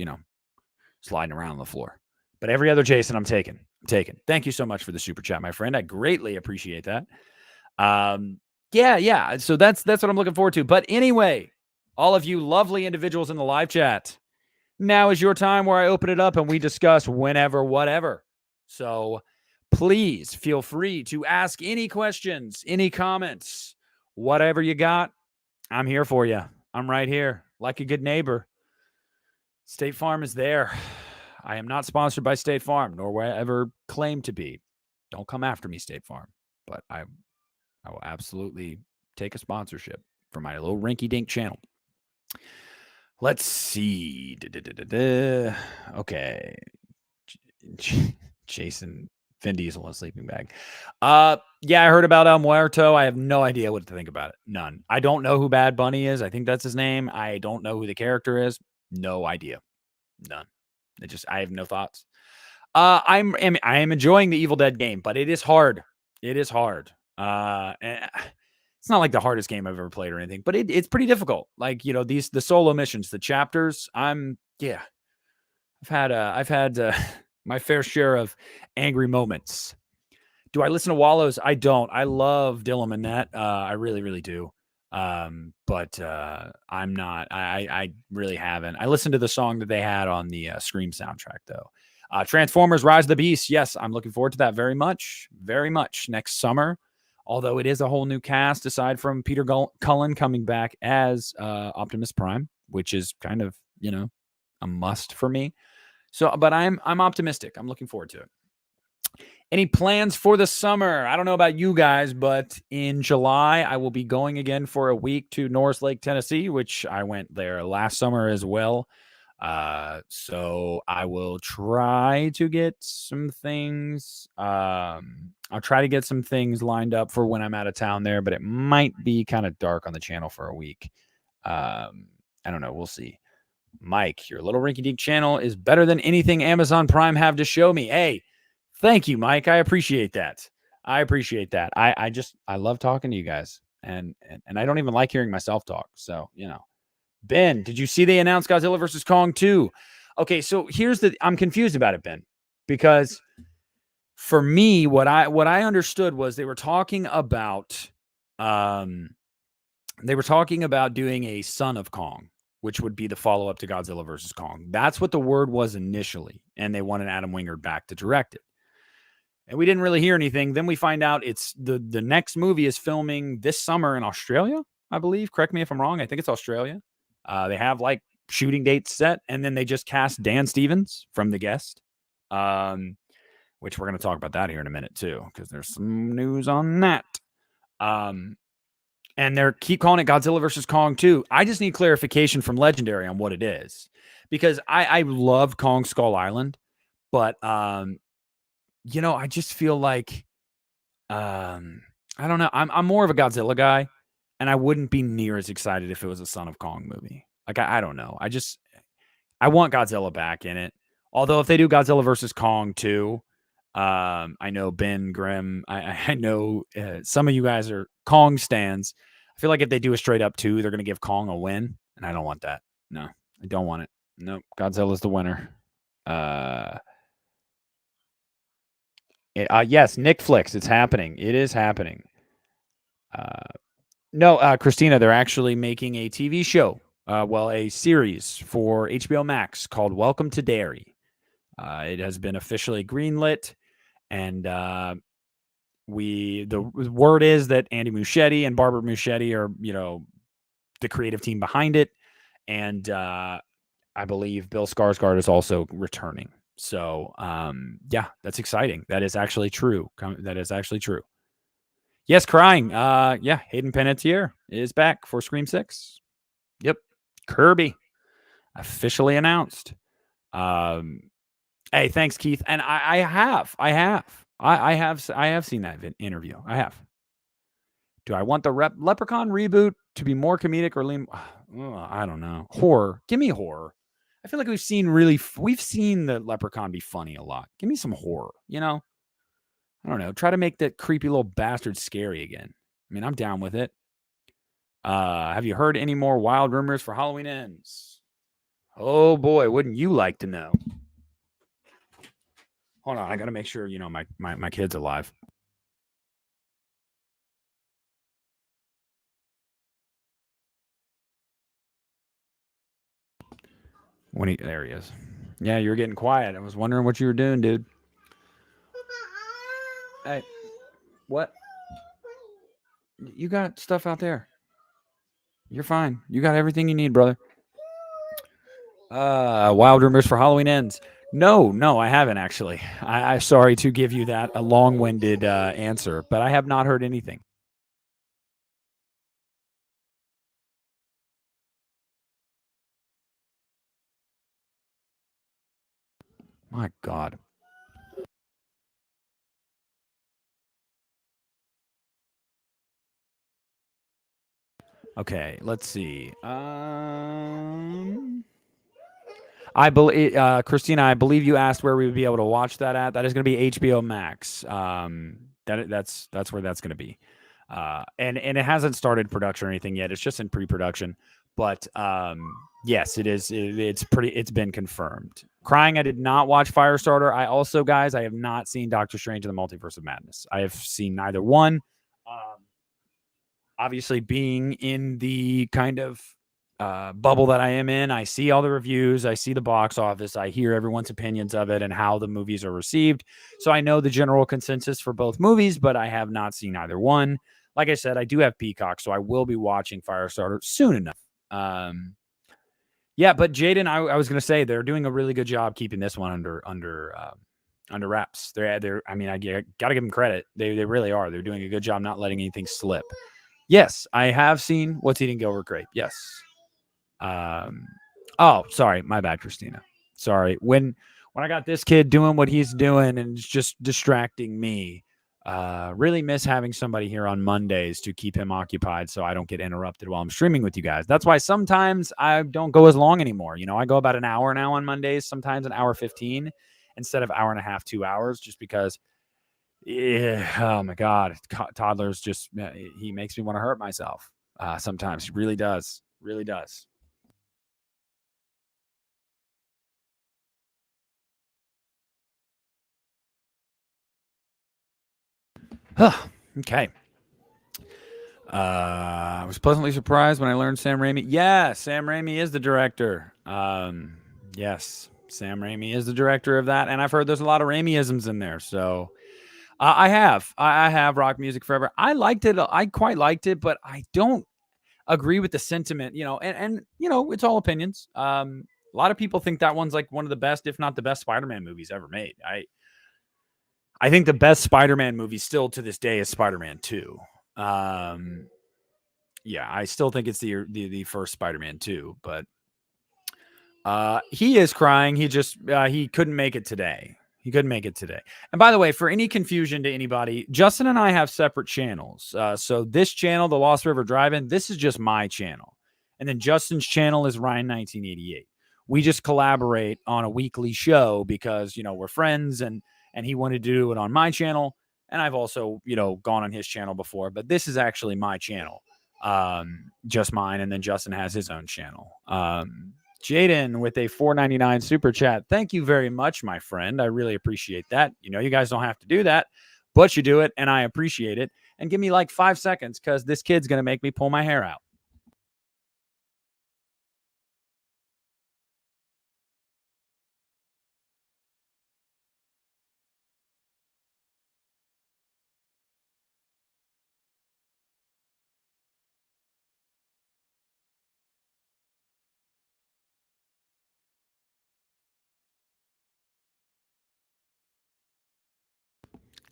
sliding around on the floor. But every other Jason I'm taking. Thank you so much for the super chat, my friend. I greatly appreciate that. Yeah. So that's what I'm looking forward to. But anyway, all of you lovely individuals in the live chat, now is your time where I open it up and we discuss whenever, whatever. So please feel free to ask any questions, any comments, whatever you got. I'm here for you. I'm right here, like a good neighbor. State Farm is there. I am not sponsored by State Farm, nor will I ever claim to be. Don't come after me, State Farm. But I will absolutely take a sponsorship for my little rinky-dink channel. Let's see. Okay. Jason, Vin Diesel in a sleeping bag. Yeah, I heard about El Muerto. I have no idea what to think about it. None. I don't know who Bad Bunny is. I think that's his name. I don't know who the character is. No idea. None. I have no thoughts. I am enjoying the Evil Dead game, but it is hard. It is hard. It's not like the hardest game I've ever played or anything, but it's pretty difficult. Like, the solo missions, the chapters, I've had my fair share of angry moments. Do I listen to Wallows? I don't. I love Dylan and Nat. I really, really do. But I'm not. I really haven't. I listened to the song that they had on the Scream soundtrack, though. Transformers: Rise of the Beast. Yes, I'm looking forward to that very much. Very much next summer. although it is a whole new cast aside from Peter Cullen coming back as Optimus Prime, which is kind of, a must for me. So, but I'm optimistic. I'm looking forward to it. Any plans for the summer? I don't know about you guys, but in July, I will be going again for a week to Norris Lake, Tennessee, which I went there last summer as well. So I will try to get some things. I'll try to get some things lined up for when I'm out of town there, but it might be kind of dark on the channel for a week. I don't know. We'll see. Mike, your little rinky-dink channel is better than anything Amazon Prime have to show me. Hey, thank you, Mike. I appreciate that. I love talking to you guys. And I don't even like hearing myself talk. So, Ben, did you see they announced Godzilla vs. Kong 2? Okay, so I'm confused about it, Ben, because for me, what I understood was they were talking about doing a Son of Kong, which would be the follow-up to Godzilla vs. Kong. That's what the word was initially, and they wanted Adam Wingard back to direct it. And we didn't really hear anything. Then we find out it's the next movie is filming this summer in Australia, I believe. Correct me if I'm wrong. I think it's Australia. They have like shooting dates set, and then they just cast Dan Stevens from The Guest, which we're going to talk about that here in a minute too, because there's some news on that. And they keep calling it Godzilla vs. Kong 2. I just need clarification from Legendary on what it is, because I love Kong Skull Island, but I just feel like I don't know. I'm more of a Godzilla guy, and I wouldn't be near as excited if it was a Son of Kong movie. Like I don't know. I want Godzilla back in it. Although if they do Godzilla vs. Kong 2, I know Ben Grimm. I know some of you guys are Kong stans. I feel like if they do a straight up 2, they're going to give Kong a win, and I don't want that. No, I don't want it. Nope, Godzilla's the winner. Yes, Nick Flicks. It's happening. It is happening. No, Christina, they're actually making a TV show. A series for HBO Max called Welcome to Derry. It has been officially greenlit, and the word is that Andy Muschietti and Barbara Muschietti are, the creative team behind it, and I believe Bill Skarsgård is also returning. So, that's exciting. That is actually true. Yes, crying. Hayden Panettiere is back for Scream 6. Yep. Kirby officially announced. Hey, thanks, Keith. And I have seen that interview. I have. Do I want the Leprechaun reboot to be more comedic or lean? I don't know. Horror. Give me horror. I feel like we've seen the Leprechaun be funny a lot. Give me some horror. I don't know. Try to make that creepy little bastard scary again. I mean, I'm down with it. Have you heard any more wild rumors for Halloween Ends? Oh boy, wouldn't you like to know? Hold on, I got to make sure, my kid's alive. There he is. Yeah, you were getting quiet. I was wondering what you were doing, dude. Hey, what? You got stuff out there. You're fine. You got everything you need, brother. Wild rumors for Halloween Ends. No, I haven't actually. I'm sorry to give you a long-winded answer, but I have not heard anything. My God. Okay, let's see. I believe, Christina, I believe you asked where we would be able to watch that at. That is going to be HBO Max. That's where that's going to be. And it hasn't started production or anything yet. It's just in pre-production. But yes, it is. It's been confirmed. Crying, I did not watch Firestarter. I also, guys, I have not seen Doctor Strange in the Multiverse of Madness. I have seen neither one. Obviously, being in the kind of bubble that I am in. I see all the reviews, I see the box office, I hear everyone's opinions of it and how the movies are received. So I know the general consensus for both movies, but I have not seen either one. Like I said, I do have Peacock, so I will be watching Firestarter soon enough. Yeah, but Jaden, I was gonna say they're doing a really good job keeping this one under wraps. They're I mean, I gotta give them credit. They really are. They're doing a good job not letting anything slip. Yes, I have seen What's Eating Gilbert Grape. Yes. Oh, sorry, my bad, Christina. Sorry. When I got this kid doing what he's doing and it's just distracting me, really miss having somebody here on Mondays to keep him occupied so I don't get interrupted while I'm streaming with you guys. That's why sometimes I don't go as long anymore. You know, I go about an hour now on Mondays, sometimes an hour 15 instead of hour and a half, 2 hours, just because oh my God, toddlers just, he makes me want to hurt myself. Sometimes he really does. Really does. Okay. I was pleasantly surprised when I learned Sam Raimi. Yeah, Sam Raimi is the director. Yes, Sam Raimi is the director of that, and I've heard there's a lot of Raimi-isms in there. So I have Rock Music Forever. I liked it. I quite liked it, but I don't agree with the sentiment. You know, and you know, it's all opinions. A lot of people think that one's like one of the best, if not the best, Spider-Man movies ever made. I think the best Spider-Man movie still to this day is Spider-Man 2. Yeah, I still think it's the first Spider-Man 2, but he is crying. He just he couldn't make it today. He couldn't make it today. And by the way, for any confusion to anybody, Justin and I have separate channels. So this channel, the Lost River Drive-In, this is just my channel. And then Justin's channel is Ryan 1988. We just collaborate on a weekly show because, you know, we're friends and he wanted to do it on my channel. And I've also, you know, gone on his channel before, but this is actually my channel. Just mine. And then Justin has his own channel. Jaden with a $4.99 super chat. Thank you very much, my friend. I really appreciate that. You know, you guys don't have to do that, but you do it, and I appreciate it. And give me like 5 seconds because this kid's going to make me pull my hair out.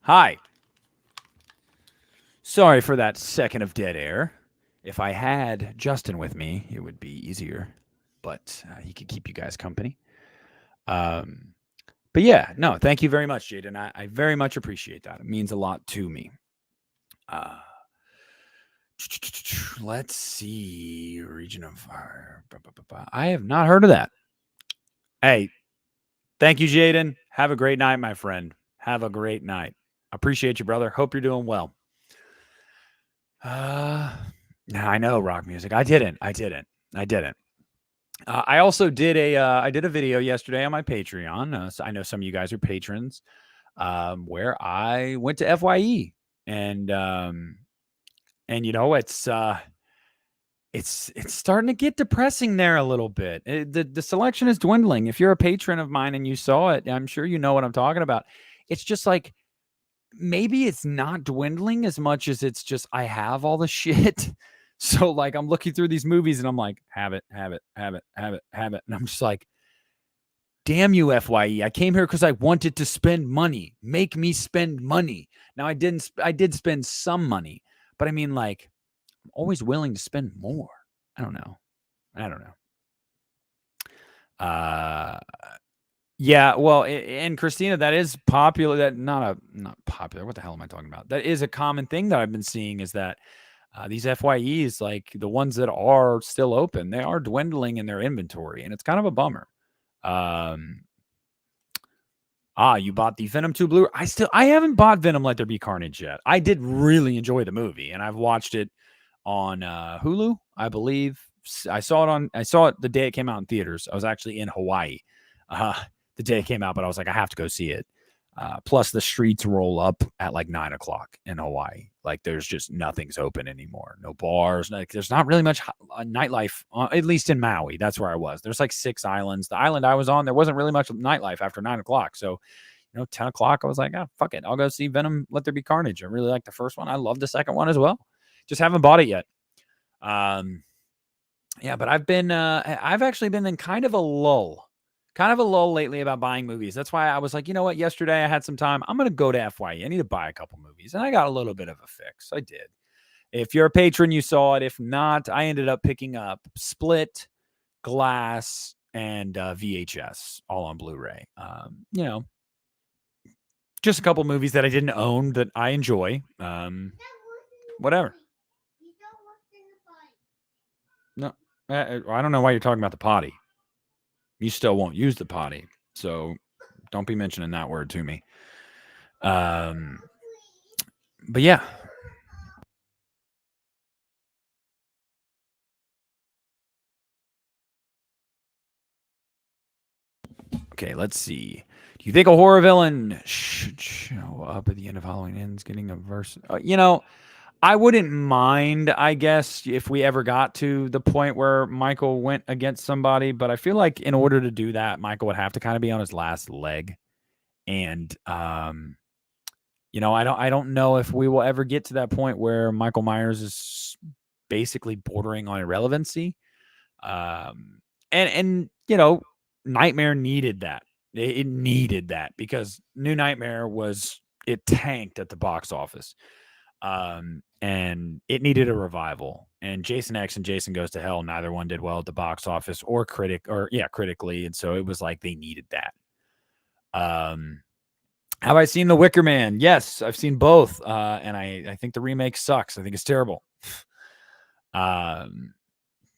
Hi. Sorry for that second of dead air. If I had Justin with me, it would be easier, but he could keep you guys company. But yeah, no, thank you very much, Jaden. I very much appreciate that. It means a lot to me. Let's see. Region of Fire. I have not heard of that. Hey, thank you, Jaden. Have a great night, my friend. Have a great night. Appreciate you, brother. Hope you're doing well. I know rock music. I didn't. I also did a video yesterday on my Patreon. So I know some of you guys are patrons. Where I went to FYE and you know it's starting to get depressing there a little bit. The selection is dwindling. If you're a patron of mine and you saw it, I'm sure you know what I'm talking about. It's just like maybe it's not dwindling as much as it's just I have all the shit. So like I'm looking through these movies and I'm like, have it. And I'm just like, damn you, FYE. I came here because I wanted to spend money. Make me spend money. Now I did spend some money, but I mean like I'm always willing to spend more. I don't know. Yeah, well, and Christina, that is popular. That not popular. What the hell am I talking about? That is a common thing that I've been seeing is that these FYEs, like the ones that are still open, they are dwindling in their inventory, and it's kind of a bummer. You bought the Venom 2 Blu. I haven't bought Venom Let There Be Carnage yet. I did really enjoy the movie, and I've watched it on Hulu, I believe. I saw it the day it came out in theaters. I was actually in Hawaii the day it came out, but I was like, I have to go see it. Plus, the streets roll up at like 9 o'clock in Hawaii. Like, there's just nothing's open anymore. No bars. Like, there's not really much nightlife, at least in Maui. That's where I was. There's like 6 islands. The island I was on, there wasn't really much nightlife after 9 o'clock. So, 10 o'clock, I was like, fuck it. I'll go see Venom, Let There Be Carnage. I really like the first one. I love the second one as well. Just haven't bought it yet. Yeah, but I've actually been in kind of a lull lately about buying movies. That's why I was like, you know what? Yesterday I had some time. I'm going to go to FYE. I need to buy a couple movies. And I got a little bit of a fix. I did. If you're a patron, you saw it. If not, I ended up picking up Split, Glass, and VHS, all on Blu-ray. Just a couple movies that I didn't own that I enjoy. Whatever. No, I don't know why you're talking about the potty. You still won't use the potty, so don't be mentioning that word to me. But yeah. Okay, let's see. Do you think a horror villain should show up at the end of Halloween Ends getting a verse? I wouldn't mind, I guess, if we ever got to the point where Michael went against somebody. But I feel like in order to do that, Michael would have to kind of be on his last leg. And, I don't know if we will ever get to that point where Michael Myers is basically bordering on irrelevancy. And Nightmare needed that. It needed that because New Nightmare it tanked at the box office. And it needed a revival. And Jason X and Jason Goes to Hell, neither one did well at the box office or critically. And so it was like they needed that. Have I seen The Wicker Man? Yes, I've seen both. And I think the remake sucks. I think it's terrible.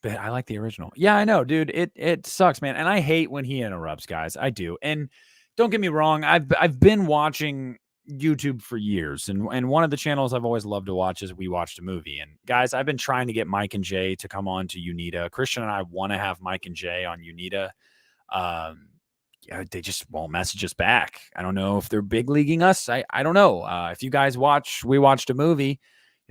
But I like the original. Yeah, I know, dude. It sucks, man. And I hate when he interrupts, guys. I do. And don't get me wrong. I've been watching YouTube for years, and one of the channels I've always loved to watch is We Watched a Movie. And guys, I've been trying to get Mike and Jay to come on to UNITA. Christian and I want to have Mike and Jay on UNITA. They just won't message us back. I don't know if they're big leaguing us. I don't know. If you guys We Watched a Movie,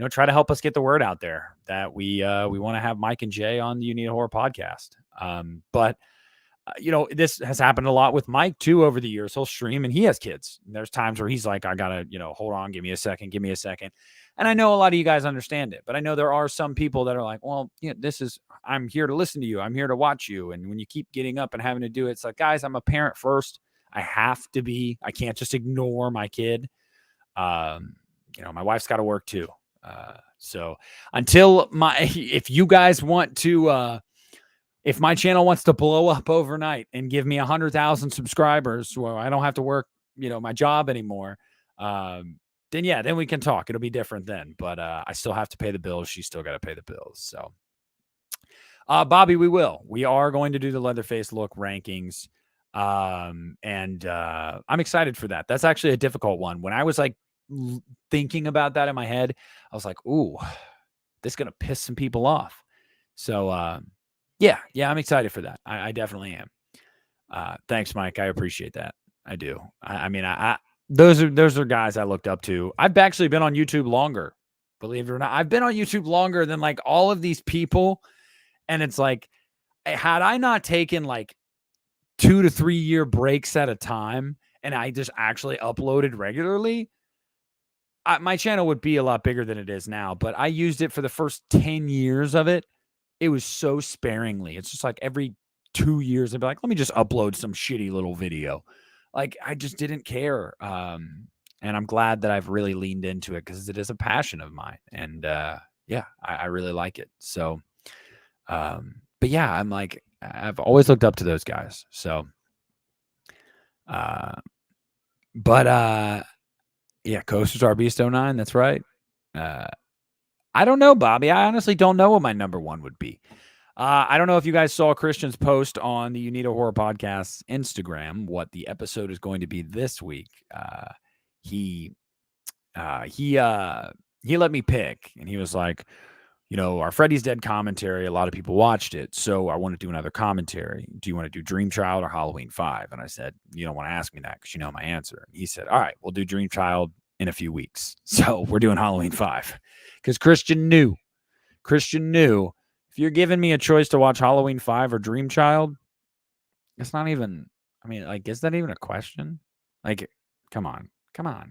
try to help us get the word out there that we want to have Mike and Jay on the UNITA Horror Podcast. But this has happened a lot with Mike too over the years. He'll stream and he has kids. And there's times where he's like, I gotta, hold on, give me a second. And I know a lot of you guys understand it, but I know there are some people that are like, well, I'm here to listen to you. I'm here to watch you. And when you keep getting up and having to do it, it's like, guys, I'm a parent first. I can't just ignore my kid. My wife's got to work too. So if you guys want to, if my channel wants to blow up overnight and give me 100,000 subscribers where I don't have to work, my job anymore, then we can talk. It'll be different then, but I still have to pay the bills. She's still got to pay the bills. So, Bobby, we are going to do the Leatherface look rankings. And I'm excited for that. That's actually a difficult one. When I was like thinking about that in my head, I was like, ooh, this is going to piss some people off. So, yeah, I'm excited for that. I definitely am. Thanks, Mike. I appreciate that. I do. Those are guys I looked up to. I've actually been on YouTube longer, believe it or not. I've been on YouTube longer than like all of these people. And it's like, had I not taken like 2 to 3 year breaks at a time, and I just actually uploaded regularly, my channel would be a lot bigger than it is now. But I used it for the first 10 years of it. It was so sparingly. It's just like every 2 years, I'd be like, let me just upload some shitty little video. Like, I just didn't care. And I'm glad that I've really leaned into it because it is a passion of mine. And I really like it. So, but yeah, I'm like, I've always looked up to those guys. So, Coasters are Beast 09. That's right. I don't know, Bobby. I honestly don't know what my number one would be. I don't know if you guys saw Christian's post on the UNITA Horror Podcast's Instagram, what the episode is going to be this week. He let me pick, and he was like, our Freddy's Dead commentary, a lot of people watched it. So I want to do another commentary. Do you want to do Dream Child or Halloween 5? And I said, you don't want to ask me that because you know my answer. And he said, all right, we'll do Dream Child in a few weeks. So we're doing Halloween 5 because Christian knew if you're giving me a choice to watch Halloween 5 or Dream Child, it's not even, is that even a question? Like, come on. I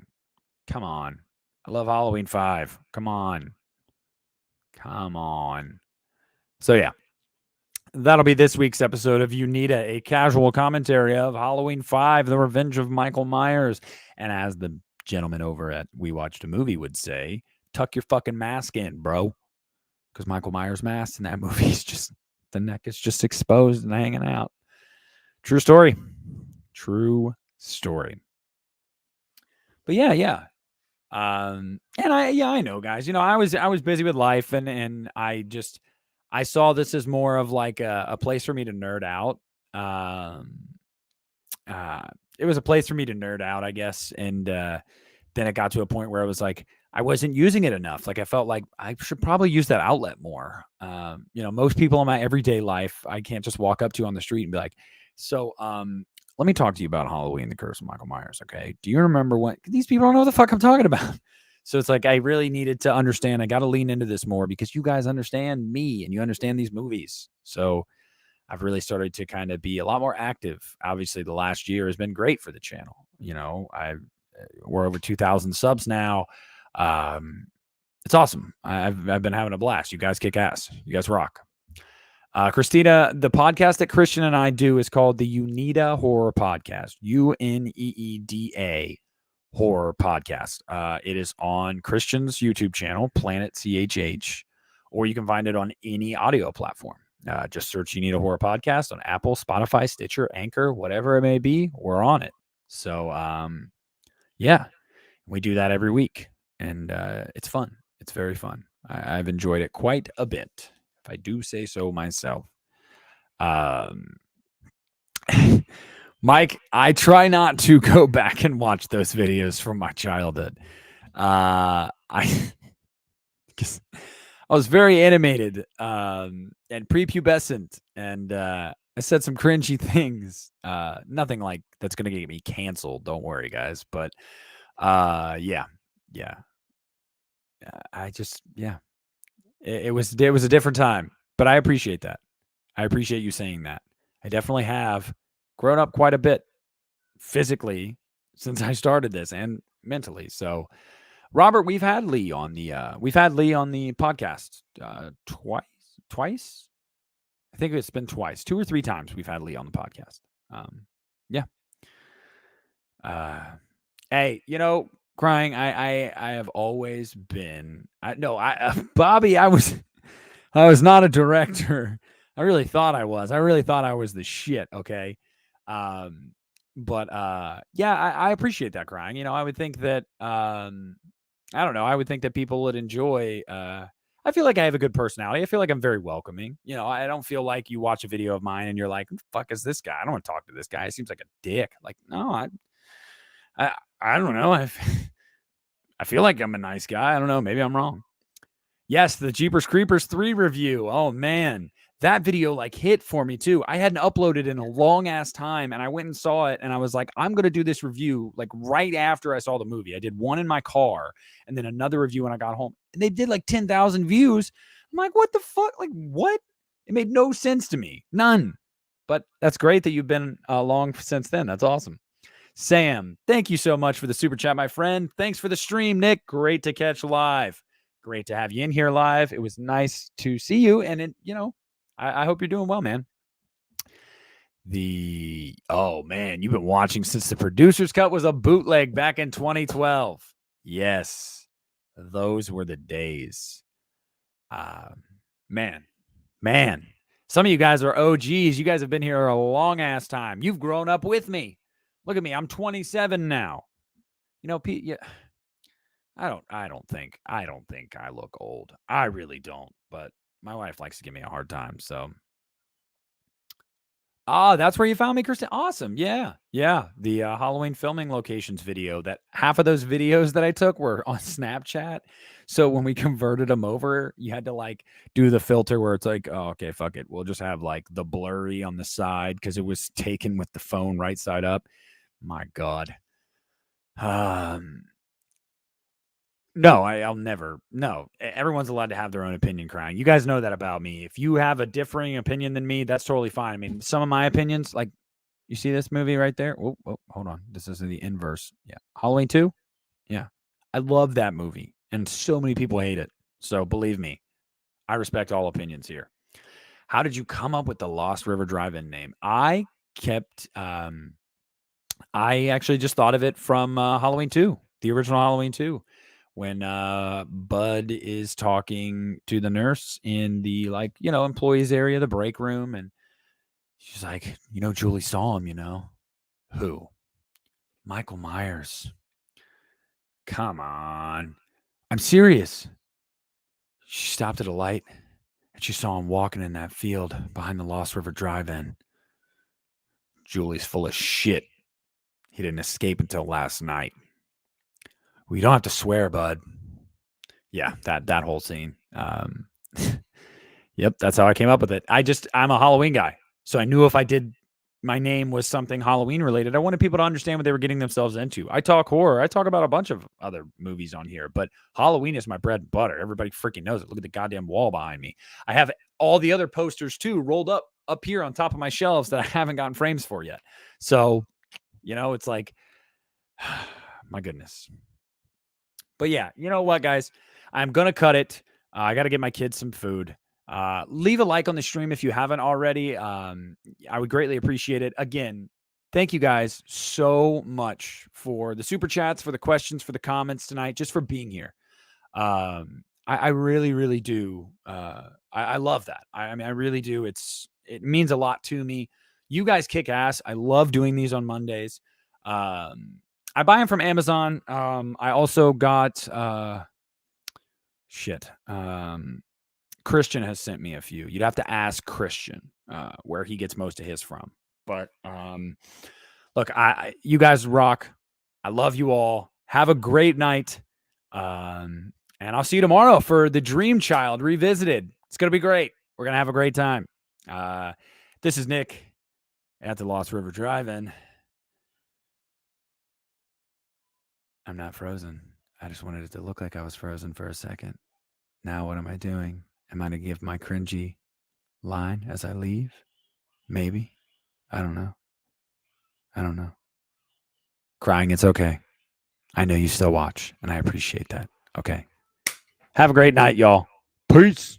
love Halloween 5. Come on. So yeah, that'll be this week's episode of Unita, a casual commentary of Halloween 5, The Revenge of Michael Myers. And as the gentleman over at We Watched a Movie would say, tuck your fucking mask in, bro. Because Michael Myers' mask in that movie is just, the neck is just exposed and hanging out. True story. But yeah. And I know, guys. I was busy with life, and I saw this as more of like a place for me to nerd out. It was a place for me to nerd out, I guess, and then it got to a point where I was like, I wasn't using it enough. Like I felt like I should probably use that outlet more. Most people in my everyday life, I can't just walk up to on the street and be like, so, let me talk to you about Halloween, The Curse of Michael Myers. Okay. Do you remember when these people don't know what the fuck I'm talking about? So it's like, I really needed to understand. I got to lean into this more because you guys understand me and you understand these movies. So I've really started to kind of be a lot more active. Obviously the last year has been great for the channel. We're over 2,000 subs now. It's awesome. I've been having a blast. You guys kick ass. You guys rock. Christina, the podcast that Christian and I do is called the Unida Horror Podcast. UNEEDA Horror Podcast. It is on Christian's YouTube channel, Planet CHH, or you can find it on any audio platform. Just search Unida Horror Podcast on Apple, Spotify, Stitcher, Anchor, whatever it may be. We're on it. So, yeah, we do that every week, and it's fun. It's very fun. I've enjoyed it quite a bit, if I do say so myself. Mike, I try not to go back and watch those videos from my childhood. I was very animated and prepubescent, and I said some cringy things. Nothing like that's going to get me canceled. Don't worry, guys. But yeah. It was a different time, but I appreciate that. I appreciate you saying that. I definitely have grown up quite a bit physically since I started this and mentally. So, Robert, we've had Lee on the podcast twice. I think it's been twice, 2 or 3 times we've had Lee on the podcast. Yeah. Hey, crying. I have always been. Bobby. I was not a director. I really thought I was. I really thought I was the shit. Okay. But yeah, I appreciate that, crying. I would think that I don't know. I would think that people would enjoy. I feel like I have a good personality. I feel like I'm very welcoming. I don't feel like you watch a video of mine and you're like, "Who the fuck is this guy? I don't want to talk to this guy. He seems like a dick." Like, no, I don't know. I feel like I'm a nice guy. I don't know. Maybe I'm wrong. Yes, the Jeepers Creepers 3 review. Oh, man. That video hit for me too. I hadn't uploaded in a long ass time, and I went and saw it, and I was like, I'm going to do this review right after I saw the movie. I did one in my car and then another review when I got home, and they did 10,000 views. I'm like, what the fuck? What? It made no sense to me. None. But that's great that you've been along since then. That's awesome. Sam, thank you so much for the super chat, my friend. Thanks for the stream, Nick. Great to catch live. Great to have you in here live. It was nice to see you, and I hope you're doing well, man. Oh man, you've been watching since the producer's cut was a bootleg back in 2012. Yes, those were the days. Man. Some of you guys are OGs. You guys have been here a long ass time. You've grown up with me. Look at me. I'm 27 now. Pete. Yeah. I don't think I look old. I really don't. But my wife likes to give me a hard time. So, Oh, that's where you found me, Kristen? Awesome. Yeah. Yeah. The Halloween filming locations video, that half of those videos that I took were on Snapchat. So when we converted them over, you had to like do the filter where it's like, oh, okay, fuck it. We'll just have like the blurry on the side because it was taken with the phone right side up. My God. Um, no, I'll never. No, everyone's allowed to have their own opinion. Crying, you guys know that about me. If you have a differing opinion than me, that's totally fine. I mean, some of my opinions, like you see this movie right there. Oh, hold on, this is the inverse. Yeah, Halloween 2. Yeah, I love that movie, and so many people hate it. So believe me, I respect all opinions here. How did you come up with the Lost River Drive-In name? Kept. I actually just thought of it from Halloween 2, the original Halloween 2, when Bud is talking to the nurse in the employees area, the break room, and she's like, Julie saw him. Who? Michael Myers. Come on. I'm serious. She stopped at a light and she saw him walking in that field behind the Lost River Drive-In. Julie's full of shit. He didn't escape until last night. Well, you don't have to swear, Bud. Yeah, that whole scene. Yep, that's how I came up with it. I'm a Halloween guy. So I knew if I did my name was something Halloween related, I wanted people to understand what they were getting themselves into. I talk horror. I talk about a bunch of other movies on here, but Halloween is my bread and butter. Everybody freaking knows it. Look at the goddamn wall behind me. I have all the other posters too rolled up here on top of my shelves that I haven't gotten frames for yet. So, it's like, my goodness. But yeah, you know what, guys? I'm going to cut it. I got to get my kids some food. Leave a like on the stream if you haven't already. I would greatly appreciate it. Again, thank you guys so much for the super chats, for the questions, for the comments tonight, just for being here. I really, really do. I love that. I mean, I really do. It means a lot to me. You guys kick ass. I love doing these on Mondays. I buy them from Amazon. I also got Christian has sent me a few. You'd have to ask Christian where he gets most of his from. But look, you guys rock. I love you all. Have a great night. And I'll see you tomorrow for The Dream Child Revisited. It's going to be great. We're going to have a great time. This is Nick at the Lost River Drive-In. I'm not frozen. I just wanted it to look like I was frozen for a second. Now what am I doing? Am I going to give my cringy line as I leave? Maybe. I don't know. Crying, it's okay. I know you still watch, and I appreciate that. Okay. Have a great night, y'all. Peace.